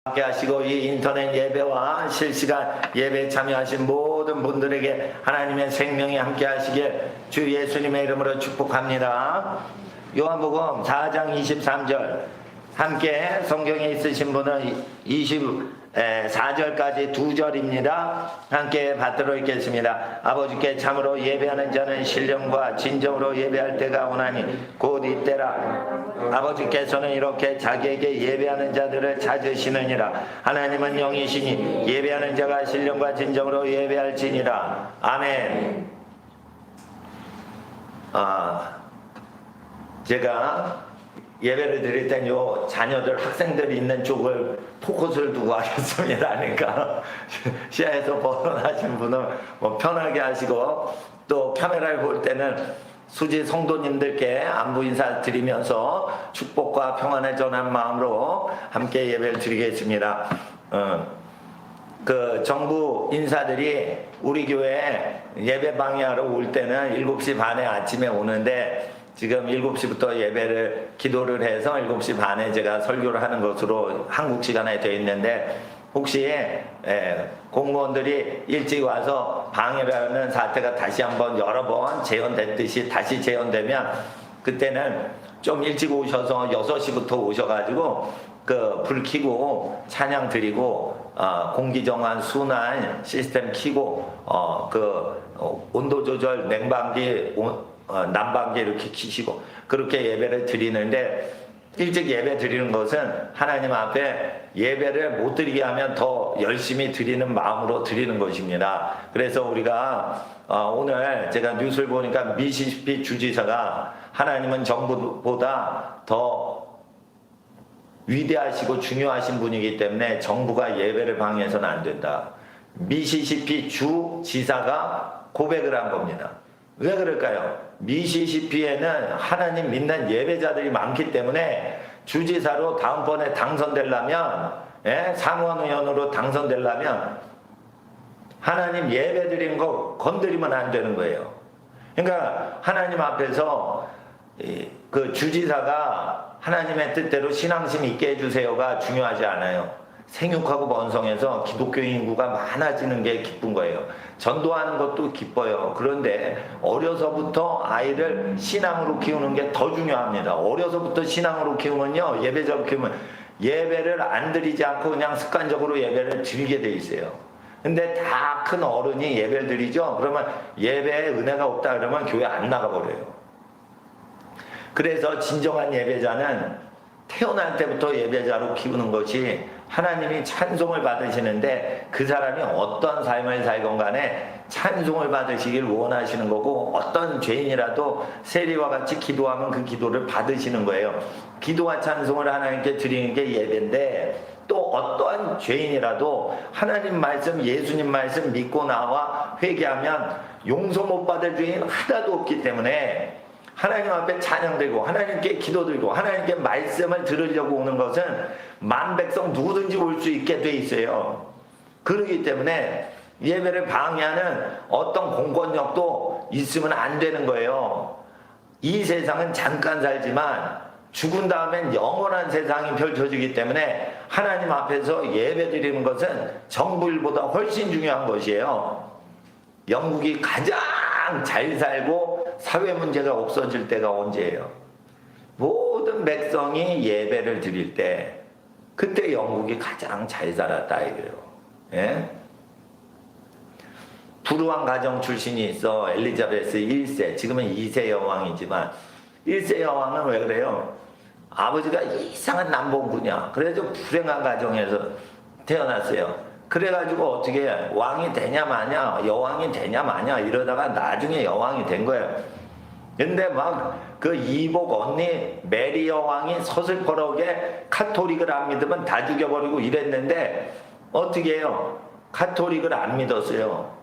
함께 하시고 이 인터넷 예배와 실시간 예배에 참여하신 모든 분들에게 하나님의 생명이 함께 하시길 주 예수님의 이름으로 축복합니다. 요한복음 4장 23절 함께 성경에 있으신 분은 24절까지 2절입니다. 함께 받도록 읽겠습니다. 아버지께 참으로 예배하는 자는 신령과 진정으로 예배할 때가 오나니 곧 이때라. 아버지께서는 이렇게 자기에게 예배하는 자들을 찾으시느니라. 하나님은 영이시니 예배하는 자가 신령과 진정으로 예배할지니라. 아멘. 제가 예배를 드릴 땐 요 자녀들 학생들이 있는 쪽을 포커스를 두고 하겠습니다. 그러니까 시야에서 벗어나신 분은 뭐 편하게 하시고 또 카메라를 볼 때는 수지 성도님들께 안부 인사 드리면서 축복과 평안을 전하는 마음으로 함께 예배를 드리겠습니다. 그 정부 인사들이 우리 교회 예배 방해하러 올 때는 7시 반에 아침에 오는데 지금 7시부터 예배를 기도를 해서 7시 반에 제가 설교를 하는 것으로 한국 시간에 되어 있는데 혹시 공무원들이 일찍 와서 방해를 하는 사태가 다시 한번 여러 번 재현됐듯이 다시 재현되면 그때는 좀 일찍 오셔서 6시부터 오셔가지고 그 불 켜고 찬양 드리고 공기정환 순환 시스템 켜고 온도 조절 냉방기 난방기 이렇게 켜시고 그렇게 예배를 드리는데 일찍 예배 드리는 것은 하나님 앞에 예배를 못 드리게 하면 더 열심히 드리는 마음으로 드리는 것입니다. 그래서 우리가 오늘 제가 뉴스를 보니까 미시시피 주지사가 하나님은 정부보다 더 위대하시고 중요하신 분이기 때문에 정부가 예배를 방해해서는 안 된다. 미시시피 주지사가 고백을 한 겁니다. 왜 그럴까요? 미시시피에는 하나님 믿는 예배자들이 많기 때문에 주지사로 다음번에 당선되려면 상원의원으로 당선되려면 하나님 예배 드리는 거 건드리면 안 되는 거예요. 그러니까 하나님 앞에서 그 주지사가 하나님의 뜻대로 신앙심 있게 해주세요가 중요하지 않아요. 생육하고 번성해서 기독교인 인구가 많아지는 게 기쁜 거예요. 전도하는 것도 기뻐요. 그런데 어려서부터 아이를 신앙으로 키우는 게 더 중요합니다. 어려서부터 신앙으로 키우면요, 예배자로 키우면 예배를 안 드리지 않고 그냥 습관적으로 예배를 드리게 돼 있어요. 근데 다 큰 어른이 예배를 드리죠. 그러면 예배에 은혜가 없다 그러면 교회 안 나가버려요. 그래서 진정한 예배자는 태어날 때부터 예배자로 키우는 것이 하나님이 찬송을 받으시는데 그 사람이 어떤 삶을 살건 간에 찬송을 받으시길 원하시는 거고 어떤 죄인이라도 세리와 같이 기도하면 그 기도를 받으시는 거예요. 기도와 찬송을 하나님께 드리는 게 예배인데 또 어떠한 죄인이라도 하나님 말씀 예수님 말씀 믿고 나와 회개하면 용서 못 받을 죄인 하나도 없기 때문에 하나님 앞에 찬양드리고 하나님께 기도드리고 하나님께 말씀을 들으려고 오는 것은 만백성 누구든지 올 수 있게 돼 있어요. 그렇기 때문에 예배를 방해하는 어떤 공권력도 있으면 안 되는 거예요. 이 세상은 잠깐 살지만 죽은 다음엔 영원한 세상이 펼쳐지기 때문에 하나님 앞에서 예배 드리는 것은 정부 일보다 훨씬 중요한 것이에요. 영국이 가장 잘 살고 사회 문제가 없어질 때가 언제예요? 모든 백성이 예배를 드릴 때 그때 영국이 가장 잘 살았다 이거예요. 예? 불우한 가정 출신이 있어. 엘리자베스 1세, 지금은 2세 여왕이지만 1세 여왕은 왜 그래요? 아버지가 이상한 남봉꾼이야. 그래서 불행한 가정에서 태어났어요. 그래가지고 어떻게 왕이 되냐 마냐 여왕이 되냐 마냐 이러다가 나중에 여왕이 된 거예요. 근데 막 그 이복 언니 메리 여왕이 서슬퍼렇게 카톨릭을 안 믿으면 다 죽여버리고 이랬는데 어떻게 해요? 카톨릭을 안 믿었어요.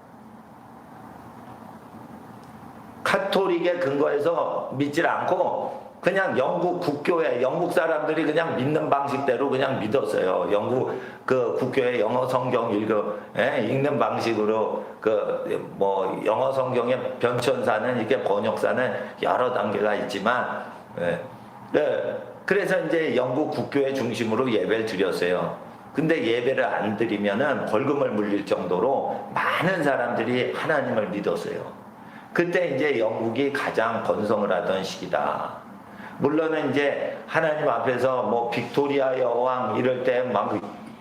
카톨릭에 근거해서 믿질 않고 그냥 영국 국교회, 영국 사람들이 그냥 믿는 방식대로 그냥 믿었어요. 영국 그 국교회 영어 성경 읽는 방식으로 영어 성경의 변천사는 이게 번역사는 여러 단계가 있지만, 그래서 이제 영국 국교회 중심으로 예배를 드렸어요. 근데 예배를 안 드리면은 벌금을 물릴 정도로 많은 사람들이 하나님을 믿었어요. 그때 이제 영국이 가장 번성을 하던 시기다. 물론은 이제 하나님 앞에서 뭐 빅토리아 여왕 이럴 때 막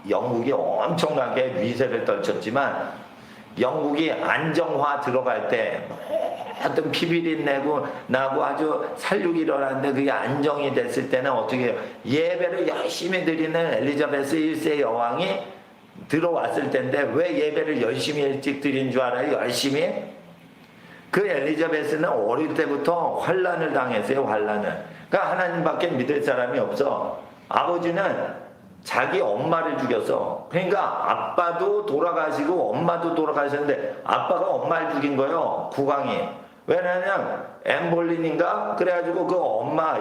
영국이 엄청나게 위세를 떨쳤지만, 영국이 안정화 들어갈 때 어떤 피비린 나고 아주 살육이 일어났는데 그게 안정이 됐을 때는 어떻게 해요? 예배를 열심히 드리는 엘리자베스 1세 여왕이 들어왔을 텐데, 왜 예배를 열심히 일찍 드린 줄 알아요? 열심히? 그 엘리자베스는 어릴 때부터 환난을 당했어요. 환난을. 그러니까 하나님밖에 믿을 사람이 없어. 아버지는 자기 엄마를 죽였어. 그러니까 아빠도 돌아가시고 엄마도 돌아가셨는데, 아빠가 엄마를 죽인 거예요. 국왕이. 왜냐면 엠볼린인가 그래가지고 그 엄마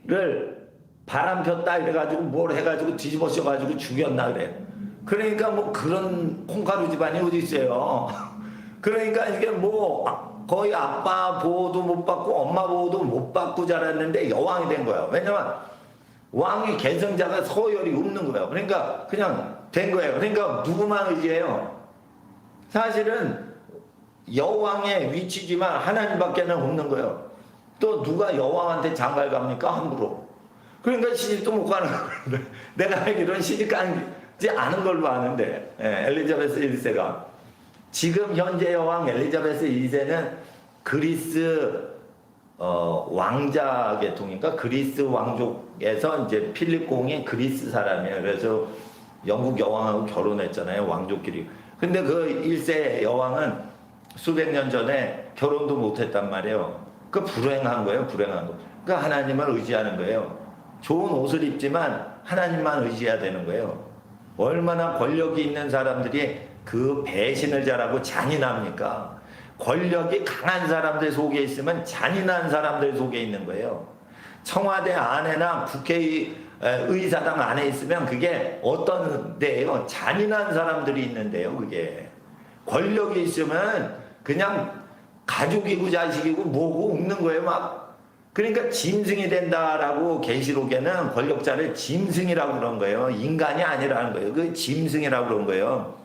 를 바람 폈다 이래가지고 뭘 해가지고 뒤집어져가지고 죽였나 그래. 그러니까 뭐 그런 콩가루 집안이 어디 있어요. 그러니까 이게 뭐 거의 아빠 보호도 못 받고 엄마 보호도 못 받고 자랐는데 여왕이 된 거예요. 왜냐면 왕이 계승자가 서열이 없는 거예요. 그러니까 그냥 된 거예요. 그러니까 누구만 의지해요? 사실은 여왕의 위치지만 하나님밖에는 없는 거예요. 또 누가 여왕한테 장가를 갑니까? 함부로. 그러니까 시집도 못 가는 거예요. 내가 알기로는 시집 가지 않은 걸로 아는데, 엘리자베스 1세가. 지금 현재 여왕 엘리자베스 2세는 그리스 왕자 계통인가? 그리스 왕족에서 이제 필립 공이 그리스 사람이에요. 그래서 영국 여왕하고 결혼했잖아요. 왕족끼리. 근데 그 1세 여왕은 수백 년 전에 결혼도 못했단 말이에요. 그 불행한 거예요. 불행한 거. 그러니까 하나님을 의지하는 거예요. 좋은 옷을 입지만 하나님만 의지해야 되는 거예요. 얼마나 권력이 있는 사람들이 그 배신을 잘하고 잔인합니까? 권력이 강한 사람들 속에 있으면 잔인한 사람들 속에 있는 거예요. 청와대 안에나 의사당 안에 있으면 그게 어떤 데예요? 잔인한 사람들이 있는데요. 그게 권력이 있으면 그냥 가족이고 자식이고 뭐고 없는 거예요. 막 그러니까 짐승이 된다라고 계시록에는 권력자를 짐승이라고 그런 거예요. 인간이 아니라는 거예요. 그 짐승이라고 그런 거예요.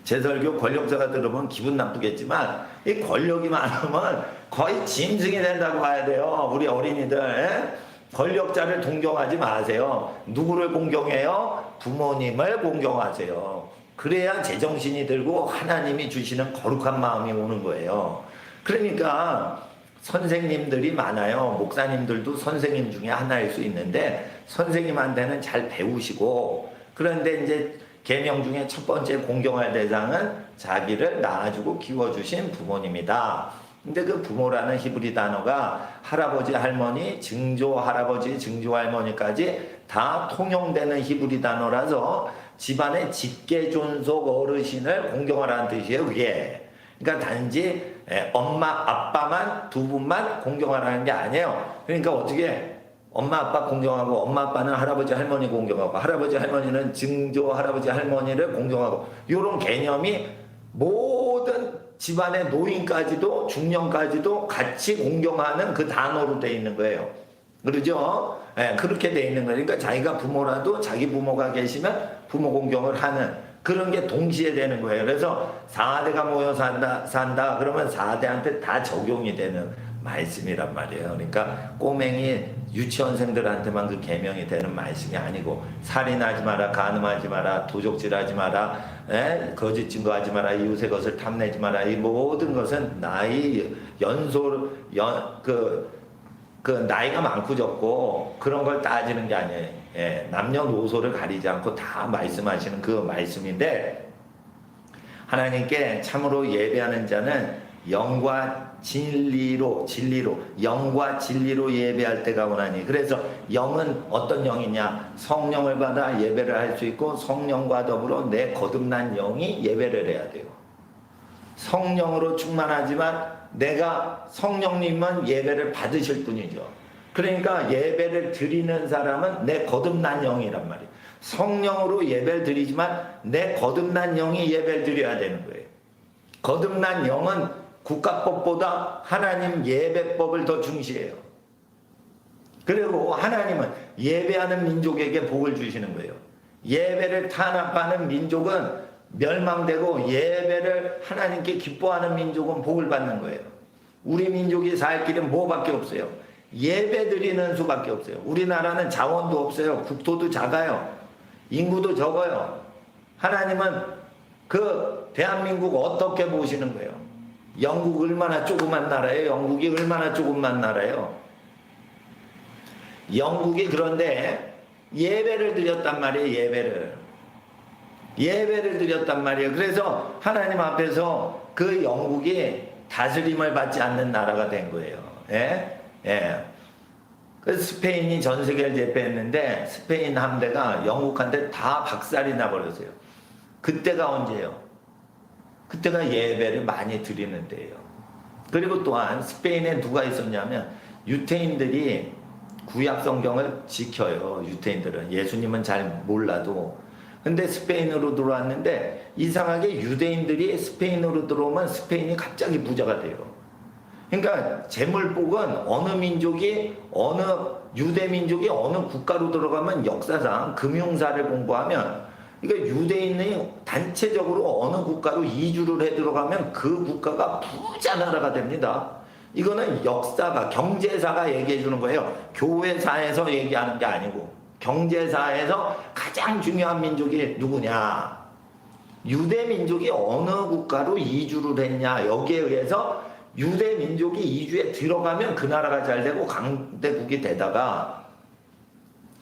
제 설교 권력자가 들으면 기분 나쁘겠지만 이 권력이 많으면 거의 짐승이 된다고 봐야 돼요. 우리 어린이들. 권력자를 동경하지 마세요. 누구를 공경해요? 부모님을 공경하세요. 그래야 제정신이 들고 하나님이 주시는 거룩한 마음이 오는 거예요. 그러니까 선생님들이 많아요. 목사님들도 선생님 중에 하나일 수 있는데, 선생님한테는 잘 배우시고, 그런데 이제 계명 중에 첫 번째 공경할 대상은 자기를 낳아주고 키워주신 부모님이다. 근데 그 부모라는 히브리 단어가 할아버지, 할머니, 증조 할아버지, 증조 할머니까지 다 통용되는 히브리 단어라서 집안의 직계존속 어르신을 공경하라는 뜻이에요. 그게. 그러니까 단지 엄마, 아빠만 두 분만 공경하라는 게 아니에요. 그러니까 어떻게 엄마, 아빠 공경하고, 엄마, 아빠는 할아버지, 할머니 공경하고, 할아버지, 할머니는 증조 할아버지, 할머니를 공경하고, 이런 개념이 모든 집안의 노인까지도 중년까지도 같이 공경하는 그 단어로 되어 있는 거예요. 그러죠? 그렇게 되어 있는 거예요. 그러니까 자기가 부모라도 자기 부모가 계시면 부모 공경을 하는 그런 게 동시에 되는 거예요. 그래서 4대가 모여 산다 그러면 4대한테 다 적용이 되는 말씀이란 말이에요. 그러니까 꼬맹이 유치원생들한테만 그 계명이 되는 말씀이 아니고, 살인하지 마라, 간음하지 마라, 도적질하지 마라, 거짓 증거하지 마라, 이웃의 것을 탐내지 마라, 이 모든 것은 나이 나이가 많고 적고 그런 걸 따지는 게 아니에요. 남녀노소를 가리지 않고 다 말씀하시는 그 말씀인데, 하나님께 참으로 예배하는 자는 영과 진리로 영과 진리로 예배할 때가 오나니. 그래서 영은 어떤 영이냐? 성령을 받아 예배를 할 수 있고, 성령과 더불어 내 거듭난 영이 예배를 해야 돼요. 성령으로 충만하지만 내가 성령님은 예배를 받으실 분이죠. 그러니까 예배를 드리는 사람은 내 거듭난 영이란 말이에요. 성령으로 예배를 드리지만 내 거듭난 영이 예배를 드려야 되는 거예요. 거듭난 영은 국가법보다 하나님 예배법을 더 중시해요. 그리고 하나님은 예배하는 민족에게 복을 주시는 거예요. 예배를 탄압하는 민족은 멸망되고 예배를 하나님께 기뻐하는 민족은 복을 받는 거예요. 우리 민족이 살 길은 뭐밖에 없어요? 예배 드리는 수밖에 없어요. 우리나라는 자원도 없어요. 국토도 작아요. 인구도 적어요. 하나님은 그 대한민국 어떻게 보시는 거예요? 영국 얼마나 조그만 나라예요? 영국이 얼마나 조그만 나라예요? 영국이 그런데 예배를 드렸단 말이에요. 예배를 드렸단 말이에요. 그래서 하나님 앞에서 그 영국이 다스림을 받지 않는 나라가 된 거예요. 예? 예. 그 스페인이 전 세계를 제패했는데 스페인 함대가 영국한테 다 박살이 나버렸어요. 그때가 언제예요? 그때가 예배를 많이 드리는 때예요. 그리고 또한 스페인에 누가 있었냐면 유태인들이 구약 성경을 지켜요. 유태인들은. 예수님은 잘 몰라도. 근데 스페인으로 들어왔는데 이상하게 유대인들이 스페인으로 들어오면 스페인이 갑자기 부자가 돼요. 그러니까 재물복은 어느 민족이 어느 유대 민족이 어느 국가로 들어가면 역사상 금융사를 공부하면 그러니까 유대인이 단체적으로 어느 국가로 이주를 해 들어가면 그 국가가 부자 나라가 됩니다. 이거는 역사가 경제사가 얘기해 주는 거예요. 교회사에서 얘기하는 게 아니고 경제사에서 가장 중요한 민족이 누구냐? 유대 민족이 어느 국가로 이주를 했냐? 여기에 의해서 유대 민족이 이주에 들어가면 그 나라가 잘 되고 강대국이 되다가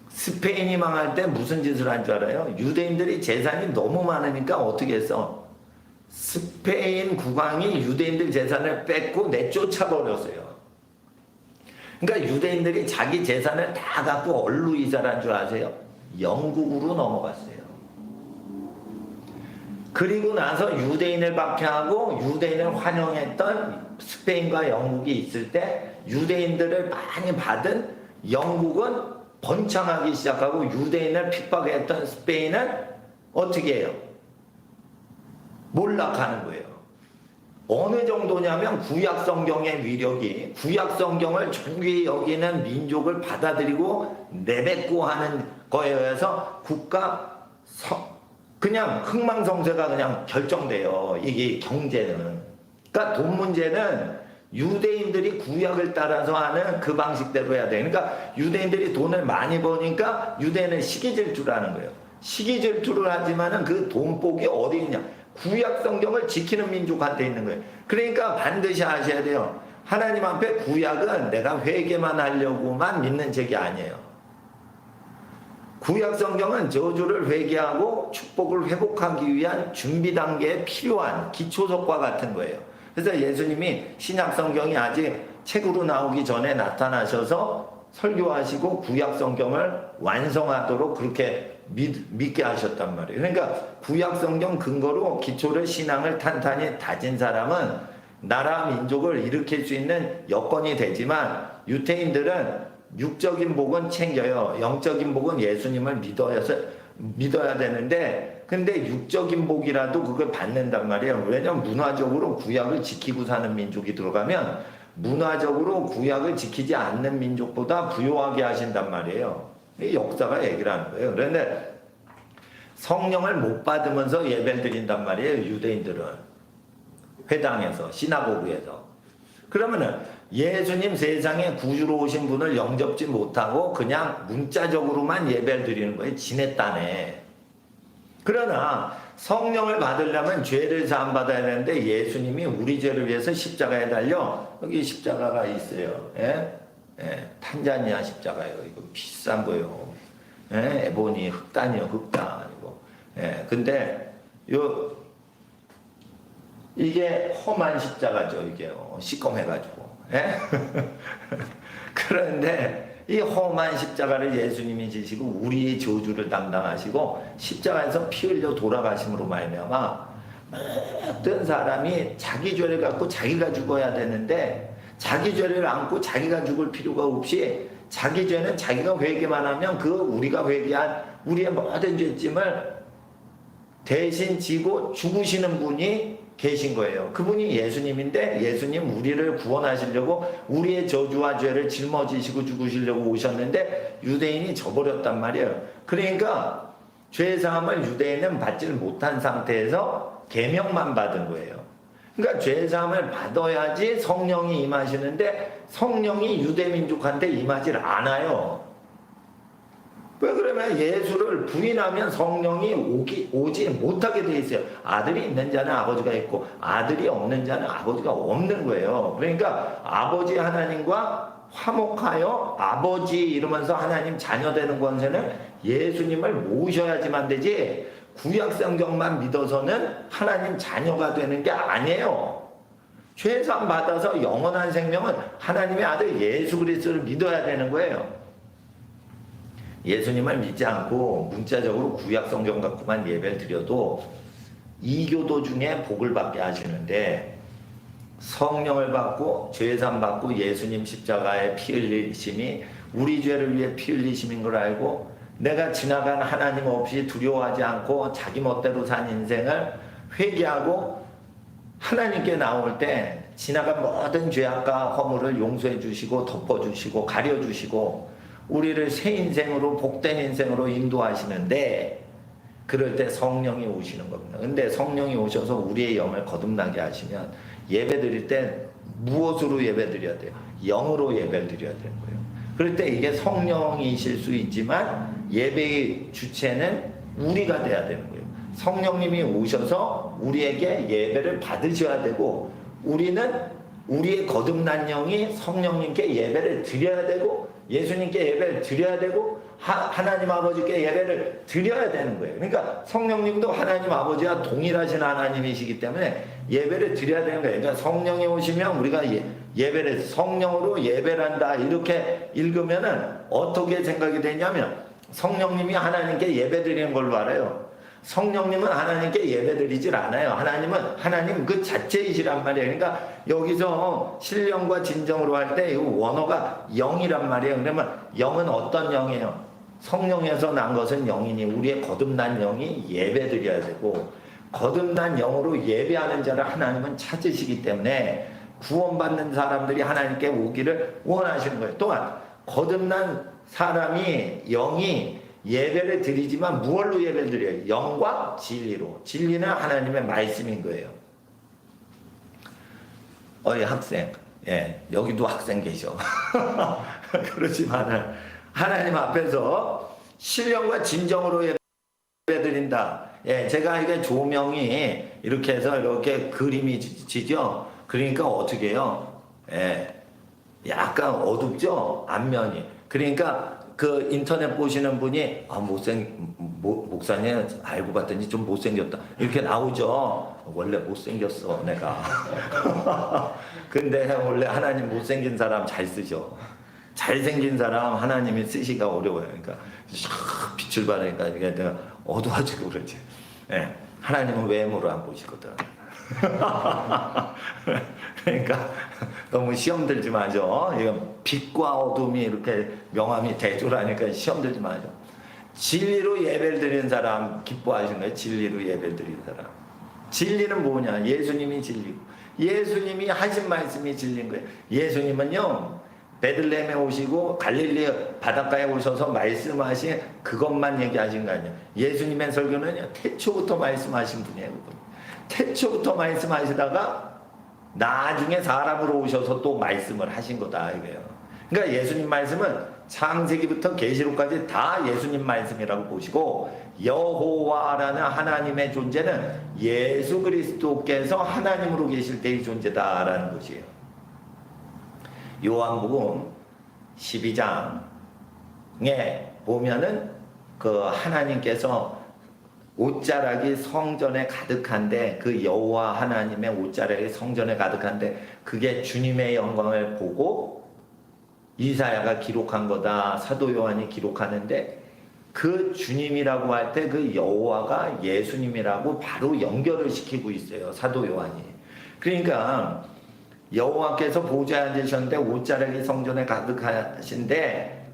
스페인이 망할 때 무슨 짓을 한 줄 알아요? 유대인들이 재산이 너무 많으니까 어떻게 했어? 스페인 국왕이 유대인들 재산을 뺏고 내쫓아버렸어요. 그러니까 유대인들이 자기 재산을 다 갖고 어디로 이사를 한 줄 아세요? 영국으로 넘어갔어요. 그리고 나서 유대인을 박해하고 유대인을 환영했던 스페인과 영국이 있을 때 유대인들을 많이 받은 영국은 번창하기 시작하고 유대인을 핍박했던 스페인은 어떻게 해요? 몰락하는 거예요. 어느 정도냐면 구약 성경의 위력이 구약 성경을 존귀히 여기는 민족을 받아들이고 내뱉고 하는 거에 의해서 그냥 흥망성쇠가 그냥 결정돼요. 이게 경제는. 그러니까 돈 문제는 유대인들이 구약을 따라서 하는 그 방식대로 해야 돼. 그러니까 유대인들이 돈을 많이 버니까 유대인은 시기 질투를 하는 거예요. 시기 질투를 하지만은 그 돈복이 어디 있냐? 구약 성경을 지키는 민족한테 있는 거예요. 그러니까 반드시 아셔야 돼요. 하나님 앞에 구약은 내가 회개만 하려고만 믿는 책이 아니에요. 구약 성경은 저주를 회개하고 축복을 회복하기 위한 준비 단계에 필요한 기초석과 같은 거예요. 그래서 예수님이 신약 성경이 아직 책으로 나오기 전에 나타나셔서 설교하시고 구약 성경을 완성하도록 그렇게 믿게 하셨단 말이에요. 그러니까 구약 성경 근거로 기초를 신앙을 탄탄히 다진 사람은 나라 민족을 일으킬 수 있는 여건이 되지만 유태인들은 육적인 복은 챙겨요. 영적인 복은 예수님을 믿어야 되는데 근데 육적인 복이라도 그걸 받는단 말이에요. 왜냐면 문화적으로 구약을 지키고 사는 민족이 들어가면 문화적으로 구약을 지키지 않는 민족보다 부요하게 하신단 말이에요. 이 역사가 얘기를 하는 거예요. 그런데 성령을 못 받으면서 예배를 드린단 말이에요. 유대인들은 회당에서 시나고그에서. 그러면은 예수님 세상에 구주로 오신 분을 영접지 못하고 그냥 문자적으로만 예배를 드리는 거예요. 지냈다네. 그러나 성령을 받으려면 죄를 사함받아야 되는데 예수님이 우리 죄를 위해서 십자가에 달려 여기 십자가가 있어요. 예? 예, 탄자니아 십자가예요. 이거 비싼 거예요. 예? 에보니 흑단이요, 흑단. 이거. 예, 근데 이게 험한 십자가죠. 이게 시꺼매가지고. 예? 그런데 이 험한 십자가를 예수님이 지시고 우리의 저주를 담당하시고 십자가에서 피 흘려 돌아가심으로 말미암아 모든 사람이 자기 죄를 갖고 자기가 죽어야 되는데 자기 죄를 안고 자기가 죽을 필요가 없이 자기 죄는 자기가 회개만 하면 그 우리가 회개한 우리의 모든 죄짐을 대신 지고 죽으시는 분이 계신 거예요. 그분이 예수님인데 예수님 우리를 구원하시려고 우리의 저주와 죄를 짊어지시고 죽으시려고 오셨는데 유대인이 져버렸단 말이에요. 그러니까 죄사함을 유대인은 받지를 못한 상태에서 계명만 받은 거예요. 그러니까 죄사함을 받아야지 성령이 임하시는데 성령이 유대민족한테 임하질 않아요. 왜 그러면 예수를 부인하면 성령이 오지 못하게 돼 있어요. 아들이 있는 자는 아버지가 있고 아들이 없는 자는 아버지가 없는 거예요. 그러니까 아버지 하나님과 화목하여 아버지 이러면서 하나님 자녀 되는 권세는 예수님을 모셔야지만 되지 구약성경만 믿어서는 하나님 자녀가 되는 게 아니에요. 죄사함 받아서 영원한 생명은 하나님의 아들 예수 그리스도를 믿어야 되는 거예요. 예수님을 믿지 않고 문자적으로 구약성경 갖고만 예배를 드려도 이교도 중에 복을 받게 하시는데 성령을 받고 죄사함 받고 예수님 십자가의 피 흘리심이 우리 죄를 위해 피 흘리심인 걸 알고 내가 지나간 하나님 없이 두려워하지 않고 자기 멋대로 산 인생을 회개하고 하나님께 나올 때 지나간 모든 죄악과 허물을 용서해 주시고 덮어 주시고 가려 주시고 우리를 새 인생으로 복된 인생으로 인도하시는데 그럴 때 성령이 오시는 겁니다. 근데 성령이 오셔서 우리의 영을 거듭나게 하시면 예배 드릴 때 무엇으로 예배 드려야 돼요? 영으로 예배를 드려야 되는 거예요. 그럴 때 이게 성령이실 수 있지만 예배의 주체는 우리가 돼야 되는 거예요. 성령님이 오셔서 우리에게 예배를 받으셔야 되고 우리는 우리의 거듭난 영이 성령님께 예배를 드려야 되고 예수님께 예배를 드려야 되고 하나님 아버지께 예배를 드려야 되는 거예요. 그러니까 성령님도 하나님 아버지와 동일하신 하나님이시기 때문에 예배를 드려야 되는 거예요. 그러니까 성령이 오시면 우리가 예배를 성령으로 예배를 한다 이렇게 읽으면은 어떻게 생각이 되냐면 성령님이 하나님께 예배 드리는 걸로 알아요. 성령님은 하나님께 예배드리질 않아요. 하나님은 하나님 그 자체이시란 말이에요. 그러니까 여기서 신령과 진정으로 할 때 이 원어가 영이란 말이에요. 그러면 영은 어떤 영이에요? 성령에서 난 것은 영이니 우리의 거듭난 영이 예배드려야 되고 거듭난 영으로 예배하는 자를 하나님은 찾으시기 때문에 구원받는 사람들이 하나님께 오기를 원하시는 거예요. 또한 거듭난 사람이 영이 예배를 드리지만 무엇로 예배를 드려요? 영과 진리로. 진리는 하나님의 말씀인 거예요. 어이 학생, 예, 여기도 학생 계셔. 그렇지만은 하나님 앞에서 신령과 진정으로 예배 드린다. 예, 제가 이게 조명이 이렇게 해서 이렇게 그림이 지죠. 그러니까 어떻게 해요? 예, 약간 어둡죠? 앞면이. 그러니까 그 인터넷 보시는 분이 목사님 알고 봤더니 좀 못생겼다 이렇게 나오죠. 원래 못생겼어 내가. 근데 원래 하나님 못생긴 사람 잘 쓰죠. 잘생긴 사람 하나님이 쓰시기가 어려워요. 그러니까 샥 빛을 받으니까 이게 내가 어두워지고 그러지. 네, 하나님은 외모로 안 보시거든. 그러니까 너무 시험 들지 마죠. 이거 빛과 어둠이 이렇게 명암이 대조라니까 시험 들지 마죠. 진리로 예배를 드리는 사람 기뻐하시는 거예요. 진리로 예배를 드리는 사람. 진리는 뭐냐? 예수님이 진리고 예수님이 하신 말씀이 진리인 거예요. 예수님은요 베들레헴에 오시고 갈릴리 바닷가에 오셔서 말씀하신 그것만 얘기하신 거 아니에요. 예수님의 설교는요 태초부터 말씀하신 분이에요. 태초부터 말씀하시다가 나중에 사람으로 오셔서 또 말씀을 하신 거다 이거예요. 그러니까 예수님 말씀은 창세기부터 계시록까지 다 예수님 말씀이라고 보시고 여호와라는 하나님의 존재는 예수 그리스도께서 하나님으로 계실 때의 존재다라는 것이에요. 요한복음 12장에 보면은 그 하나님께서 옷자락이 성전에 가득한데 그 여호와 하나님의 옷자락이 성전에 가득한데 그게 주님의 영광을 보고 이사야가 기록한 거다. 사도 요한이 기록하는데 그 주님이라고 할 때 그 여호와가 예수님이라고 바로 연결을 시키고 있어요. 사도 요한이. 그러니까 여호와께서 보좌에 앉으셨는데 옷자락이 성전에 가득하신데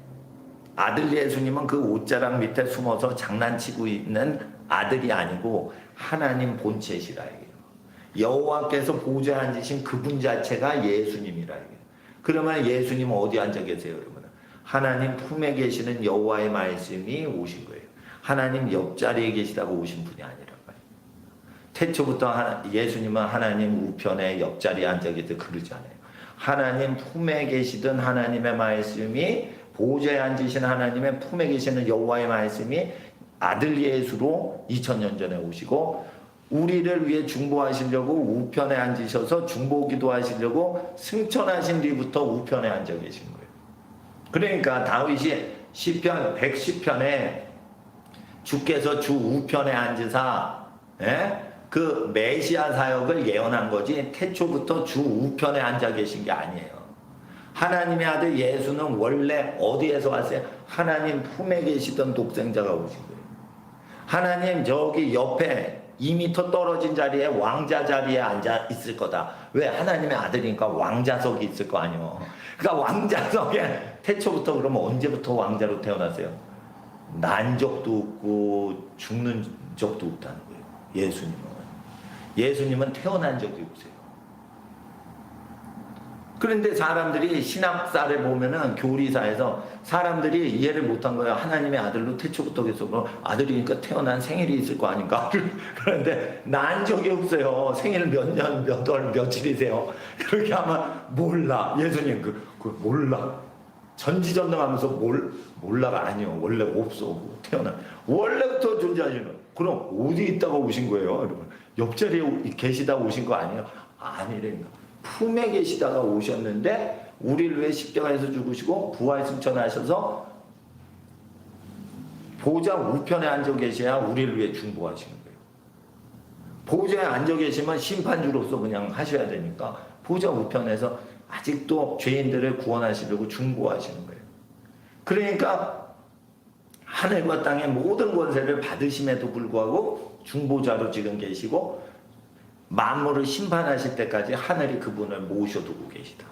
아들 예수님은 그 옷자락 밑에 숨어서 장난치고 있는 아들이 아니고 하나님 본체시라. 여호와께서 보좌에 앉으신 그분 자체가 예수님이라. 그러면 예수님은 어디 앉아 계세요, 여러분? 하나님 품에 계시는 여호와의 말씀이 오신 거예요. 하나님 옆자리에 계시다가 오신 분이 아니란 말이에요. 태초부터 예수님은 하나님 우편에 옆자리에 앉아 계시다 그러잖아요. 하나님 품에 계시던 하나님의 말씀이 보좌에 앉으신 하나님의 품에 계시는 여호와의 말씀이 아들 예수로 2000년 전에 오시고 우리를 위해 중보하시려고 우편에 앉으셔서 중보기도 하시려고 승천하신 뒤부터 우편에 앉아 계신 거예요. 그러니까 다윗이 시편 110편에 주께서 주 우편에 앉으사 그 메시아 사역을 예언한 거지 태초부터 주 우편에 앉아 계신 게 아니에요. 하나님의 아들 예수는 원래 어디에서 왔어요? 하나님 품에 계시던 독생자가 오신 거예요. 하나님 저기 옆에 2m 떨어진 자리에 왕자 자리에 앉아 있을 거다. 왜? 하나님의 아들이니까 왕자석이 있을 거 아니에요. 그러니까 왕자석에 태초부터 그러면 언제부터 왕자로 태어났어요? 난 적도 없고 죽는 적도 없다는 거예요. 예수님은 태어난 적이 없어요. 그런데 사람들이 신학사를 보면은 교리사에서 사람들이 이해를 못한 거예요. 하나님의 아들로 태초부터 계속 아들이니까 태어난 생일이 있을 거 아닌가. 그런데 난 적이 없어요. 생일 몇 년, 몇 월, 며칠이세요. 그렇게 하면 몰라. 예수님 그 몰라. 전지전능하면서 몰라가 아니요. 원래 없어. 태어난 원래부터 존재하시는. 그럼 어디 있다가 오신 거예요, 여러분? 옆자리에 계시다 오신 거 아니에요? 아니래니까. 품에 계시다가 오셨는데 우리를 위해 십자가에서 죽으시고 부활 승천하셔서 보좌 우편에 앉아 계셔야 우리를 위해 중보하시는 거예요. 보좌에 앉아 계시면 심판주로서 그냥 하셔야 되니까 보좌 우편에서 아직도 죄인들을 구원하시려고 중보하시는 거예요. 그러니까 하늘과 땅의 모든 권세를 받으심에도 불구하고 중보자로 지금 계시고 만물을 심판하실 때까지 하늘이 그분을 모셔두고 계시다.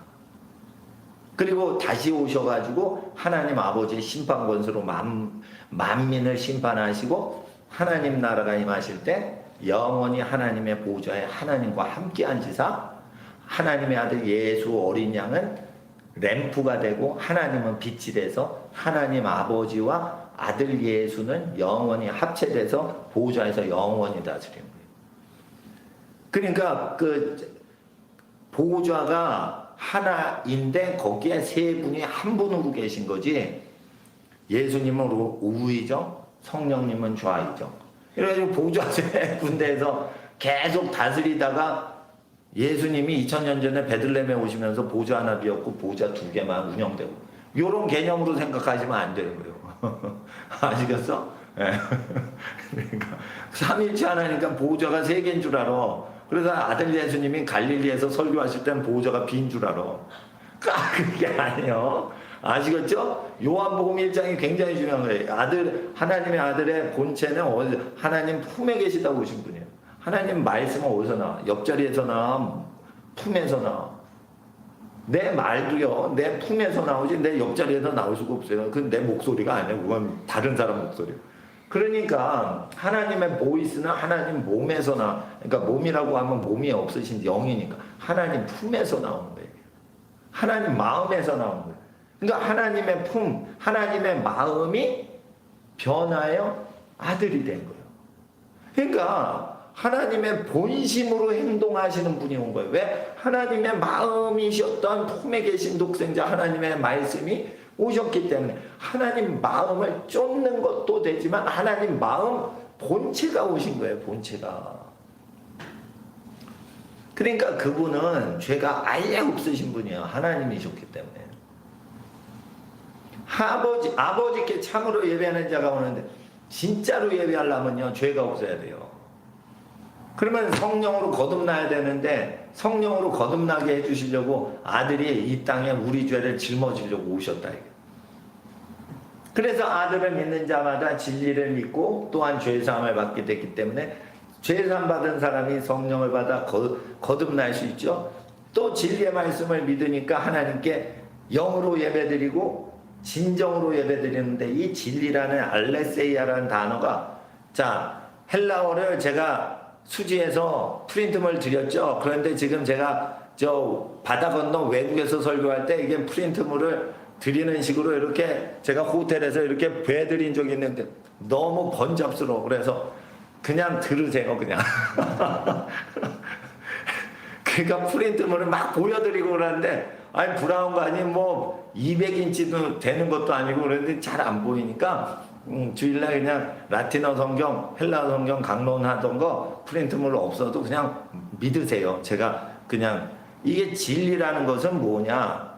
그리고 다시 오셔가지고 하나님 아버지의 심판 권세로 만민을 심판하시고 하나님 나라가 임하실 때 영원히 하나님의 보좌에 하나님과 함께 앉으사 하나님의 아들 예수 어린 양은 램프가 되고 하나님은 빛이 돼서 하나님 아버지와 아들 예수는 영원히 합체돼서 보좌에서 영원히 다스리는 거예요. 그러니까 그 보좌가 하나인데 거기에 세 분이 한 분으로 계신 거지. 예수님은 우위죠, 성령님은 좌이죠. 그래가지고 보좌 세 군데에서 계속 다스리다가 예수님이 2000년 전에 베들레헴에 오시면서 보좌 하나 비었고 보좌 2개만 운영되고 이런 개념으로 생각하시면 안 되는 거예요. 아시겠어? 그러니까 삼일체 하나니까 보좌가 3개인 줄 알아. 그래서 아들 예수님이 갈릴리에서 설교하실 때는 보좌가 빈 줄 알아. 그게 아니에요. 아시겠죠? 요한복음 1장이 굉장히 중요한 거예요. 하나님의 아들의 본체는 하나님 품에 계시다고 오신 분이에요. 하나님 말씀은 어디서 나와? 옆자리에서 나와? 품에서 나와? 내 말도요, 내 품에서 나오지 내 옆자리에서 나올 수가 없어요. 그건 내 목소리가 아니에요. 그건 다른 사람 목소리예요. 그러니까 하나님의 보이스는 하나님 몸에서 그러니까 몸이라고 하면 몸이 없으신 영이니까 하나님 품에서 나오는 거예요. 하나님 마음에서 나오는 거예요. 그러니까 하나님의 품, 하나님의 마음이 변하여 아들이 된 거예요. 그러니까 하나님의 본심으로 행동하시는 분이 온 거예요. 왜? 하나님의 마음이셨던 품에 계신 독생자 하나님의 말씀이 오셨기 때문에 하나님 마음을 쫓는 것도 되지만 하나님 마음 본체가 오신 거예요. 본체가. 그러니까 그분은 죄가 아예 없으신 분이에요. 하나님이셨기 때문에. 아버지께 참으로 예배하는 자가 오는데 진짜로 예배하려면요 죄가 없어야 돼요. 그러면 성령으로 거듭나야 되는데 성령으로 거듭나게 해주시려고 아들이 이 땅에 우리 죄를 짊어지려고 오셨다. 그래서 아들을 믿는 자마다 진리를 믿고 또한 죄사함을 받게 됐기 때문에 죄사함 받은 사람이 성령을 받아 거듭날 수 있죠. 또 진리의 말씀을 믿으니까 하나님께 영으로 예배드리고 진정으로 예배드리는데 이 진리라는 알레세이아라는 단어가 자 헬라어를 제가 수지에서 프린트물 드렸죠. 그런데 지금 제가 저 바다 건너 외국에서 설교할 때 이게 프린트물을 드리는 식으로 이렇게 제가 호텔에서 이렇게 배드린 적이 있는데 너무 번잡스러워. 그래서 그냥 들으세요, 그냥. 그러니까 프린트물을 막 보여드리고 그러는데, 아니, 브라운관이 뭐 200인치도 되는 것도 아니고 그런데 잘 안 보이니까, 주일날 그냥 라틴어 성경, 헬라어 성경 강론하던 거 프린트물 없어도 그냥 믿으세요. 제가 그냥 이게 진리라는 것은 뭐냐?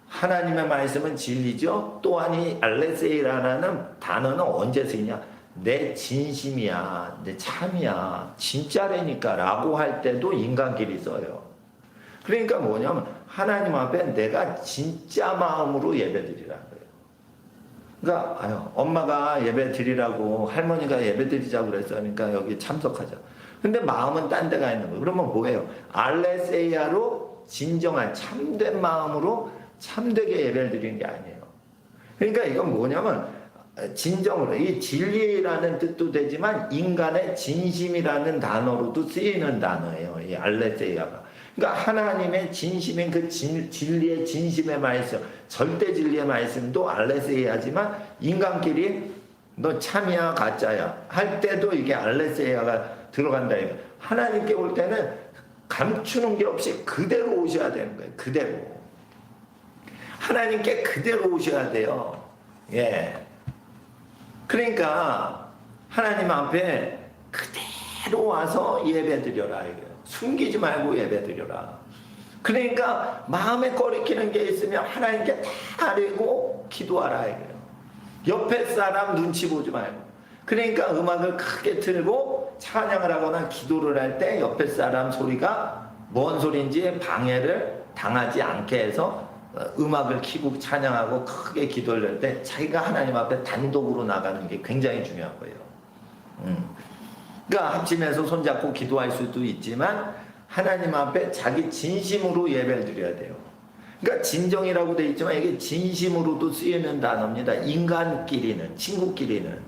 하나님의 말씀은 진리죠. 또한 이 알레세이라는 단어는 언제 쓰이냐? 내 진심이야, 내 참이야, 진짜라니까 라고 할 때도 인간끼리 써요. 그러니까 뭐냐면 하나님 앞에 내가 진짜 마음으로 예배드리라는 거예요. 그러니까 엄마가 예배 드리라고, 할머니가 예배 드리자고 그랬어. 그러니까 여기 참석하자. 근데 마음은 딴 데가 있는 거예요. 그러면 뭐예요? 알레세이아로 진정한 참된 마음으로 참되게 예배를 드리는 게 아니에요. 그러니까 이건 뭐냐면 진정으로, 이 진리라는 뜻도 되지만 인간의 진심이라는 단어로도 쓰이는 단어예요. 이 알레세이아가. 그러니까 하나님의 진심인 그 진리의 진심의 말씀, 절대 진리의 말씀도 알레세이아지만 인간끼리 너 참이야 가짜야 할 때도 이게 알레세이아가 들어간다. 하나님께 올 때는 감추는 게 없이 그대로 오셔야 되는 거예요. 그대로. 하나님께 그대로 오셔야 돼요. 예. 그러니까 하나님 앞에 그대로 와서 예배드려라 이거예요. 숨기지 말고 예배드려라. 그러니까 마음에 꺼리키는 게 있으면 하나님께 다 아뢰고 기도하라 이거예요. 옆에 사람 눈치 보지 말고. 그러니까 음악을 크게 틀고 찬양을 하거나 기도를 할 때 옆에 사람 소리가 뭔 소리인지 방해를 당하지 않게 해서 음악을 켜고 찬양하고 크게 기도를 할 때 자기가 하나님 앞에 단독으로 나가는 게 굉장히 중요한 거예요. 그러니까 합심해서 손잡고 기도할 수도 있지만 하나님 앞에 자기 진심으로 예배를 드려야 돼요. 그러니까 진정이라고 되어 있지만 이게 진심으로도 쓰이는 단어입니다. 인간끼리는, 친구끼리는.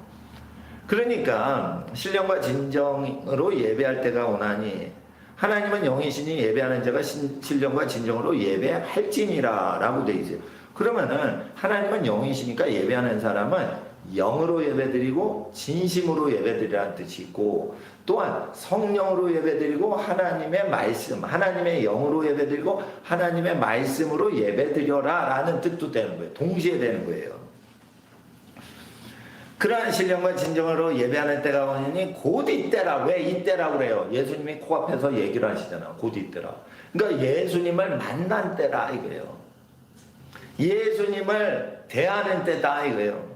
그러니까 신령과 진정으로 예배할 때가 오나니 하나님은 영이시니 예배하는 자가 신령과 진정으로 예배할지니라 라고 되어 있어요. 그러면은 하나님은 영이시니까 예배하는 사람은 영으로 예배드리고 진심으로 예배드리라는 뜻이 있고, 또한 성령으로 예배드리고 하나님의 말씀, 하나님의 영으로 예배드리고 하나님의 말씀으로 예배드려라 라는 뜻도 되는 거예요. 동시에 되는 거예요. 그러한 신령과 진정으로 예배하는 때가 오니 곧 이때라. 왜 이때라고 그래요? 예수님이 코앞에서 얘기를 하시잖아. 곧 이때라. 그러니까 예수님을 만난 때라 이거예요. 예수님을 대하는 때다 이거예요.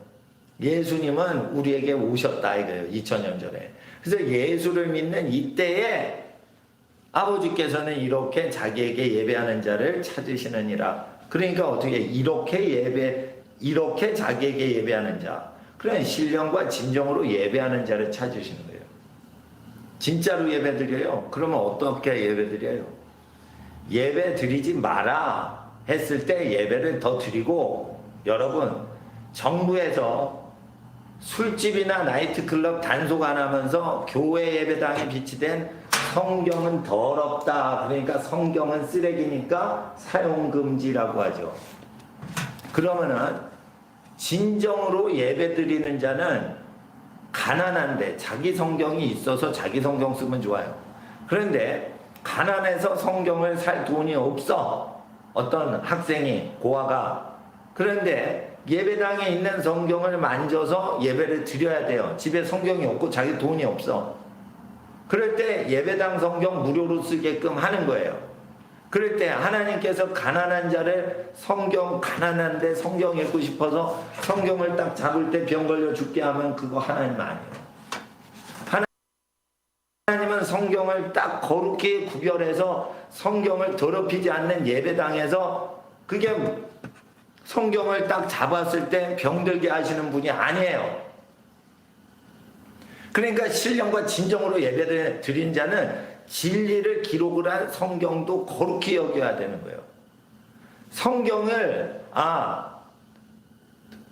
예수님은 우리에게 오셨다 이거예요. 2000년 전에. 그래서 예수를 믿는 이때에 아버지께서는 이렇게 자기에게 예배하는 자를 찾으시느니라. 그러니까 어떻게 이렇게 자기에게 예배하는 자. 그래 신령과 진정으로 예배하는 자를 찾으시는 거예요. 진짜로 예배드려요. 그러면 어떻게 예배드려요? 예배드리지 마라 했을 때 예배를 더 드리고, 여러분 정부에서 술집이나 나이트클럽 단속 안 하면서 교회 예배당에 비치된 성경은 더럽다. 그러니까 성경은 쓰레기니까 사용금지라고 하죠. 그러면은 진정으로 예배드리는 자는 가난한데 자기 성경이 있어서 자기 성경 쓰면 좋아요. 그런데 가난해서 성경을 살 돈이 없어. 어떤 학생이, 고아가. 그런데 예배당에 있는 성경을 만져서 예배를 드려야 돼요. 집에 성경이 없고 자기 돈이 없어. 그럴 때 예배당 성경 무료로 쓰게끔 하는 거예요. 그럴 때 하나님께서 가난한 자를 가난한데 성경 읽고 싶어서 성경을 딱 잡을 때 병 걸려 죽게 하면 그거 하나님 아니에요. 하나님은 성경을 딱 거룩히 구별해서 성경을 더럽히지 않는 예배당에서 그게 성경을 딱 잡았을 때 병들게 하시는 분이 아니에요. 그러니까 신령과 진정으로 예배를 드린 자는 진리를 기록을 한 성경도 거룩히 여겨야 되는 거예요. 성경을